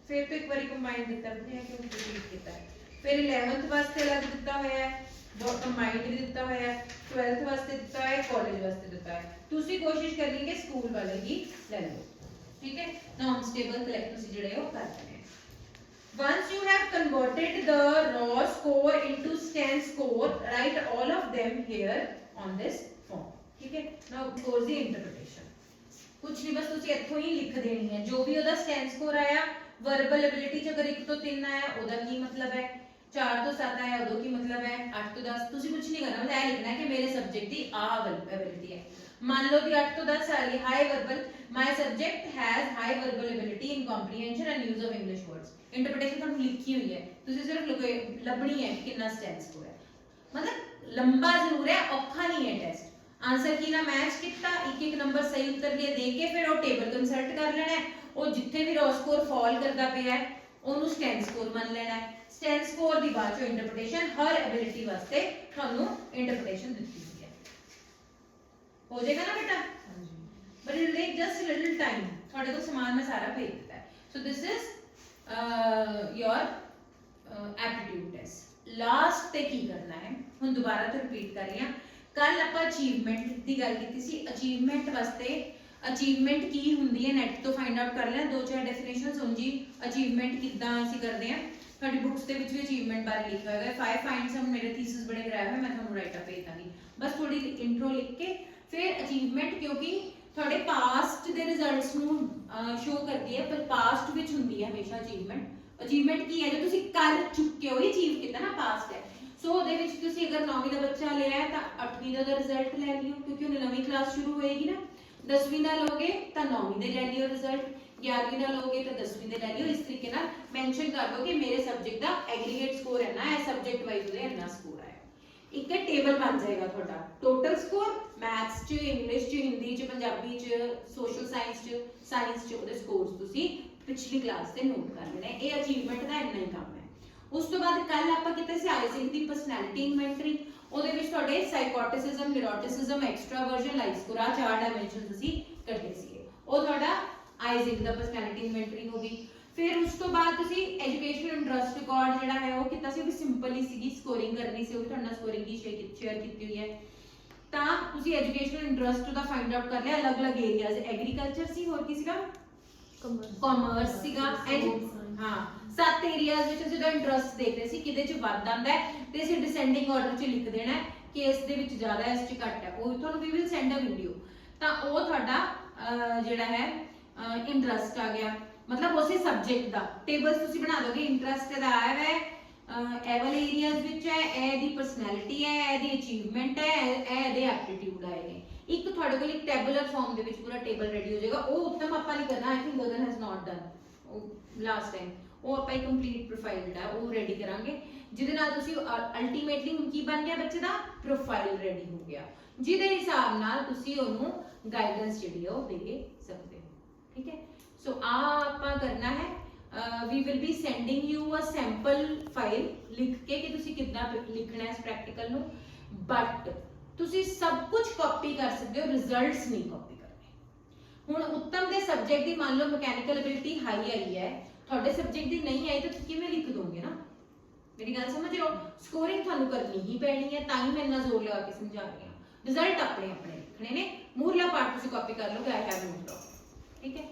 ਫਿਰ ਤੋਂ ਇੱਕ ਵਾਰੀ ਕੰਬਾਈਨਡ ਦਿੱਤਾ ਹੈ ਕਿ ਰਿਪੀਟ ਕੀਤਾ ਹੈ। ਫਿਰ 11th ਵਾਸਤੇ ਅਲੱਗ ਦਿੱਤਾ ਹੋਇਆ ਹੈ, ਬਹੁਤ ਕੰਬਾਈਨਡ ਵੀ ਦਿੱਤਾ ਹੋਇਆ ਹੈ। 12th ਵਾਸਤੇ ਦਿੱਤਾ ਹੈ, ਕਾਲਜ ਵਾਸਤੇ ਦਿੱਤਾ ਹੈ। ਤੁਸੀਂ ਕੋਸ਼ਿਸ਼ ਕਰਨੀ ਕਿ ਸਕੂਲ ਵਾਲੇ ਹੀ ਲੈ ਲਓ। ਠੀਕ ਹੈ, ਨਾਮ ਸਟੇਬਲ ਕਲੈਕਟ ਤੁਸੀਂ ਜਿਹੜੇ ਉਹ ਕਰ ਲੈਣੇ। Once you have converted the raw score into stand score, write all of them here on this form। ठीक है, now goes the interpretation। कुछ नहीं, बस ਤੁਸੀਂ ਇੱਥੋਂ ਹੀ ਲਿਖ ਦੇਣੀ ਹੈ ਜੋ ਵੀ ਉਹਦਾ ਸਟੈਂਡ ਸਕੋਰ ਆਇਆ। ਵਰਬਲ ਐਬਿਲਿਟੀ ਚ ਅਗਰ 1 ਤੋਂ 3 ਆਇਆ ਉਹਦਾ ਕੀ ਮਤਲਬ ਹੈ, 4 ਤੋਂ 7 ਆਇਆ ਉਦੋਂ ਕੀ ਮਤਲਬ ਹੈ, 8 ਤੋਂ 10 ਤੁਸੀਂ ਕੁਝ ਨਹੀਂ ਕਰਨਾ, ਬਸ ਇਹ ਲਿਖਣਾ ਹੈ ਕਿ ਮੇਰੇ ਸਬਜੈਕਟ ਦੀ ਆਹ ਐਬਿਲਿਟੀ ਹੈ। मान लो कि 8 ਤੋਂ 10 आ रही high verbal, my subject has high verbal ability in comprehension and use of English words। Interpretation ਤੁਹਾਨੂੰ ਲਿਖੀ ਹੋਈ ਹੈ, ਤੁਸੀਂ ਸਿਰਫ ਲੱਭਣੀ ਹੈ ਕਿ ਕਿੰਨਾ ਸਟੈਂਡ ਸਕੋਰ ਹੈ। ਮਤਲਬ ਲੰਬਾ ਜ਼ਰੂਰ ਹੈ, ਔਖਾ ਨਹੀਂ ਹੈ ਟੈਸਟ। ਆਨਸਰ ਕੀ ਨਾ ਮੈਚ ਕੀਤਾ, ਇੱਕ ਇੱਕ ਨੰਬਰ ਸਹੀ ਉੱਤਰ ਲਿਆ ਦੇ ਕੇ ਫਿਰ ਉਹ ਟੇਬਲ ਕੰਸਲਟ ਕਰ ਲੈਣਾ ਹੈ। ਉਹ ਜਿੱਥੇ ਵੀ ਰॉ ਸਕੋਰ ਫਾਲ ਕਰਦਾ ਪਿਆ ਹੈ ਉਹਨੂੰ ਸਟੈਂਡ ਸਕੋਰ ਮੰਨ ਲੈਣਾ ਹੈ। ਸਟੈਂਡ ਸਕੋਰ ਦੀ ਬਾਅਦ ਚੋਂ ਇੰਟਰਪ੍ਰੀਟੇਸ਼ਨ, ਹਰ ਐਬਿਲਿਟੀ ਵਾਸਤੇ ਤੁਹਾਨੂੰ ਇੰਟਰਪ੍ਰੀਟੇਸ਼ਨ ਦਿੱਤੀ ਹੋਈ ਹੈ। हो जाएगा ना बेटा? But it will take just a little time। थोड़े को सामान में सारा भेज देता है। So this is your aptitude test। Last पे की करना है, हम दोबारा तो रिपीट कर रहे हैं। कल आप अचीवमेंट दी गल कीती सी, अचीवमेंट वास्ते अचीवमेंट की हुंदी है नेट तो फाइंड आउट कर लें। 2-4 डेफिनेशंस हों जी अचीवमेंट किद्दां असीं करदे हां। ਤੁਹਾਡੀ ਬੁక్స్ ਦੇ ਵਿੱਚ ਵੀ ਅਚੀਵਮੈਂਟ ਬਾਰੇ ਲਿਖਿਆ ਹੋਇਆ ਹੈ। 5 ਫਾइंड्स हम मेरे थीसिस बड़े कराया हुआ है, मैं ਤੁਹਾਨੂੰ ਰਾਈਟ ਅਪ ਭੇਜ ਦਾਂਗੀ। ਬਸ ਥੋੜੀ ਇੰਟਰੋ ਲਿਖ ਕੇ ਫਿਰ ਅਚੀਵਮੈਂਟ, ਕਿਉਂਕਿ ਤੁਹਾਡੇ ਪਾਸਟ ਦੇ ਰਿਜ਼ਲਟਸ ਨੂੰ ਸ਼ੋ ਕਰਦੀ ਹੈ, ਪਰ ਪਾਸਟ ਵਿੱਚ ਹੁੰਦੀ ਹੈ ਹਮੇਸ਼ਾ ਅਚੀਵਮੈਂਟ। ਅਚੀਵਮੈਂਟ ਕੀ ਹੈ, ਜੋ ਤੁਸੀਂ ਕਰ ਚੁੱਕੇ ਹੋ, ਅਚੀਵ ਕੀਤਾ ਨਾ, ਪਾਸਟ ਹੈ। ਸੋ ਉਹਦੇ ਵਿੱਚ ਤੁਸੀਂ ਅਗਰ 9ਵੀਂ ਦਾ ਬੱਚਾ ਲਿਆ ਹੈ ਤਾਂ 8ਵੀਂ ਦਾ ਰਿਜ਼ਲਟ ਲੈ ਲਿਓ, ਕਿਉਂਕਿ ਉਹਨੇ ਨਵੀਂ ਕਲਾਸ ਸ਼ੁਰੂ ਹੋਏਗੀ ਨਾ। 10ਵੀਂ ਦਾ ਲੋਗੇ ਤਾਂ 9ਵੀਂ ਦੇ ਲੈ ਲਿਓ ਰਿਜ਼ਲਟ, 11ਵੀਂ ਦਾ ਲੋਗੇ ਤਾਂ 10ਵੀਂ ਦੇ ਲੈ ਲਿਓ। ਇਸ ਤਰੀਕੇ ਨਾਲ ਮੈਂਸ਼ਨ ਕਰ ਦੋ ਕਿ ਮੇਰੇ ਸਬਜੈਕਟ ਦਾ ਐਗਰੀਗੇਟ ਸਕੋਰ ਇੰਨਾ ਹੈ, ਸਬਜੈਕਟ ਵਾਈਜ਼ ਉਹਦੇ ਇੰਨਾ ਸਕੋਰ ਆਇਆ। ਇੱਕ ਟੇਬਲ ਬਣ ਜਾਏਗਾ ਤੁਹਾਡਾ ਟੋਟਲ ਸਕੋਰ, ਮੈਥਸ 'ਚ, ਇੰਗਲਿਸ਼ 'ਚ, ਹਿੰਦੀ 'ਚ, ਪੰਜਾਬੀ 'ਚ, ਸੋਸ਼ਲ ਸਾਇੰਸ 'ਚ, ਸਾਇੰਸ 'ਚ ਉਹਦੇ ਸਕੋਰਸ ਤੁਸੀਂ ਪਿਛਲੀ ਕਲਾਸ ਤੇ ਨੋਟ ਕਰ ਲੈਣੇ। ਇਹ ਅਚੀਵਮੈਂਟ ਦਾ ਇੰਨਾ ਹੀ ਕੰਮ ਹੈ। ਉਸ ਤੋਂ ਬਾਅਦ ਕੱਲ ਆਪਾਂ ਕੀਤਾ ਸੀ ਆਈਜ਼ਿੰਗ ਦੀ ਪਰਸਨੈਲਿਟੀ ਇਨਵੈਂਟਰੀ। ਉਹਦੇ ਵਿੱਚ ਤੁਹਾਡੇ ਸਾਈਕੋਟਿਸਿਜ਼ਮ, ਨਿਊਰੋਟਿਸਿਜ਼ਮ, ਐਕਸਟਰਾਵਰਜਨ, ਲਾਈਫ ਸਕੋਰ, ਆ 4 ਡਾਇਮੈਂਸ਼ਨਸ ਅਸੀਂ ਕੱਢੇ ਸੀਗੇ। ਉਹ ਤੁਹਾਡਾ ਆਈਜ਼ਿੰਗ ਦਾ ਪਰਸਨੈਲਿਟੀ ਇਨਵੈਂਟਰੀ ਹੋ ਗਈ। ਫਿਰ ਉਸ ਤੋਂ ਬਾਅਦ ਤੁਸੀਂ ਐਜੂਕੇਸ਼ਨਲ ਇੰਟਰਸਟ ਰਿਕਾਰਡ ਜਿਹੜਾ ਹੈ ਉਹ ਕੀਤਾ ਸੀ, ਉਹ ਵੀ ਸਿੰਪਲ ਹੀ ਸੀਗੀ, ਸਕੋਰਿੰਗ ਕਰਨੀ ਸੀ, ਉਹ ਵੀ ਤੁਹਾਡੇ ਨਾਲ ਸਕੋਰਿੰਗ ਦੀ ਸ਼ੇਅਰ ਕੀਤੀ ਹੋਈ ਹੈ। ਤਾਂ ਤੁਸੀਂ ਐਜੂਕੇਸ਼ਨਲ ਇੰਟਰਸਟ ਦਾ ਫਾਈਂਡ ਆਊਟ ਕਰ ਲਿਆ। ਅਲੱਗ-ਅਲੱਗ ਏਰੀਆਜ਼, ਐਗਰੀਕਲਚਰ ਸੀ, ਹੋਰ ਕੀ ਸੀਗਾ, ਕਾਮਰਸ ਸੀਗਾ, ਹਾਂ 7 ਏਰੀਆਜ਼ ਵਿੱਚ ਅਸੀਂ ਉਹਦਾ ਇੰਟਰਸਟ ਦੇਖ ਰਹੇ ਸੀ ਕਿਹਦੇ 'ਚ ਵੱਧ ਆਂਦਾ ਹੈ ਤੇ ਅਸੀਂ ਡਿਸੈਂਡਿੰਗ ਆਰਡਰ 'ਚ ਲਿਖ ਦੇਣਾ ਹੈ ਕਿ ਇਸ ਦੇ ਵਿੱਚ ਜ਼ਿਆਦਾ ਹੈ, ਇਸ 'ਚ ਘੱਟ ਹੈ। ਉਹ ਤੁਹਾਨੂੰ we will send a video. ਤਾਂ ਉਹ ਤੁਹਾਡਾ ਜਿਹੜਾ ਹੈ ਇੰਟਰਸਟ ਆ ਗਿਆ, मतलब उसी सब्जेक्ट ਦਾ ਟੇਬਲਸ ਤੁਸੀਂ ਬਣਾ ਦੋਗੇ। ਇੰਟਰਸਟ ਦਾ ਆਇਆ ਹੈ ਇਹ ਵਾਲੇ ਏਰੀਆਜ਼ ਵਿੱਚ ਹੈ, ਇਹ ਦੀ ਪਰਸਨੈਲਿਟੀ ਹੈ, ਇਹ ਦੀ ਅਚੀਵਮੈਂਟ ਹੈ, ਇਹ ਇਹਦੇ ਐਪਟੀਟਿਊਡ ਆਏ ਨੇ। ਇੱਕ ਤੁਹਾਡੇ ਕੋਲ ਇੱਕ ਟੈਬੂਲਰ ਫਾਰਮ ਦੇ ਵਿੱਚ ਪੂਰਾ ਟੇਬਲ ਰੈਡੀ ਹੋ ਜਾਏਗਾ। ਉਹ ਉੱਤਮ ਆਪਾਂ ਨਹੀਂ ਕਰਨਾ, I think Gagan has not done last time. ਉਹ ਆਪਾਂ ਇੱਕ ਕੰਪਲੀਟ ਪ੍ਰੋਫਾਈਲ ਜਿਹੜਾ ਉਹ ਰੈਡੀ ਕਰਾਂਗੇ, ਜਿਹਦੇ ਨਾਲ ਤੁਸੀਂ ਅਲਟੀਮੇਟਲੀ ਕੀ ਬਣ ਗਿਆ ਬੱਚੇ ਦਾ ਪ੍ਰੋਫਾਈਲ ਰੈਡੀ ਹੋ ਗਿਆ, ਜਿਹਦੇ ਹਿਸਾਬ ਨਾਲ ਤੁਸੀਂ ਉਹਨੂੰ ਗਾਈਡੈਂਸ ਜਿਹੜੀ ਉਹ ਦੇ ਸਕਦੇ ਹੋ। ਠੀਕ ਹੈ, ਸੋ ਆ ਆਪਾਂ ਕਰਨਾ ਹੈ। we will be sending you a sample file ਲਿਖ ਕੇ ਕਿ ਤੁਸੀਂ ਕਿੱਦਾਂ ਲਿਖਣਾ ਹੈ ਇਸ ਪ੍ਰੈਕਟੀਕਲ ਨੂੰ, ਬਟ ਤੁਸੀਂ ਸਭ ਕੁਝ ਕਾਪੀ ਕਰ ਸਕਦੇ ਹੋ, ਰਿਜ਼ਲਟਸ ਨਹੀਂ ਕਾਪੀ ਕਰਨੇ। ਹੁਣ ਉੱਤਮ ਦੇ ਸਬਜੈਕਟ ਦੀ ਮੰਨ ਲਓ ਮਕੈਨੀਕਲ ਐਬਿਲਿਟੀ ਹਾਈ ਆਈ ਹੈ, ਤੁਹਾਡੇ ਸਬਜੈਕਟ ਦੀ ਨਹੀਂ ਆਈ ਤਾਂ ਤੁਸੀਂ ਕਿਵੇਂ ਲਿਖ ਦੋਗੇ ਨਾ, ਮੇਰੀ ਗੱਲ ਸਮਝ ਰਹੇ ਹੋ। ਸਕੋਰਿੰਗ ਤੁਹਾਨੂੰ ਕਰਨੀ ਹੀ ਪੈਣੀ ਹੈ, ਤਾਂ ਹੀ ਮੈਂ ਇੰਨਾ ਜ਼ੋਰ ਲਗਾ ਕੇ ਸਮਝਾ ਰਹੀ ਹਾਂ। ਰਿਜ਼ਲਟ ਆਪਣੇ ਆਪਣੇ ਲਿਖਣੇ ਨੇ, ਮੂਹਰਲਾ ਪਾਰਟ ਤੁਸੀਂ ਕਾਪੀ ਕਰ ਲਓਗੇ, ਆਈ ਹੈਵ ਨੋ ਪ੍ਰੋਬਲਮ। ਠੀਕ ਹੈ।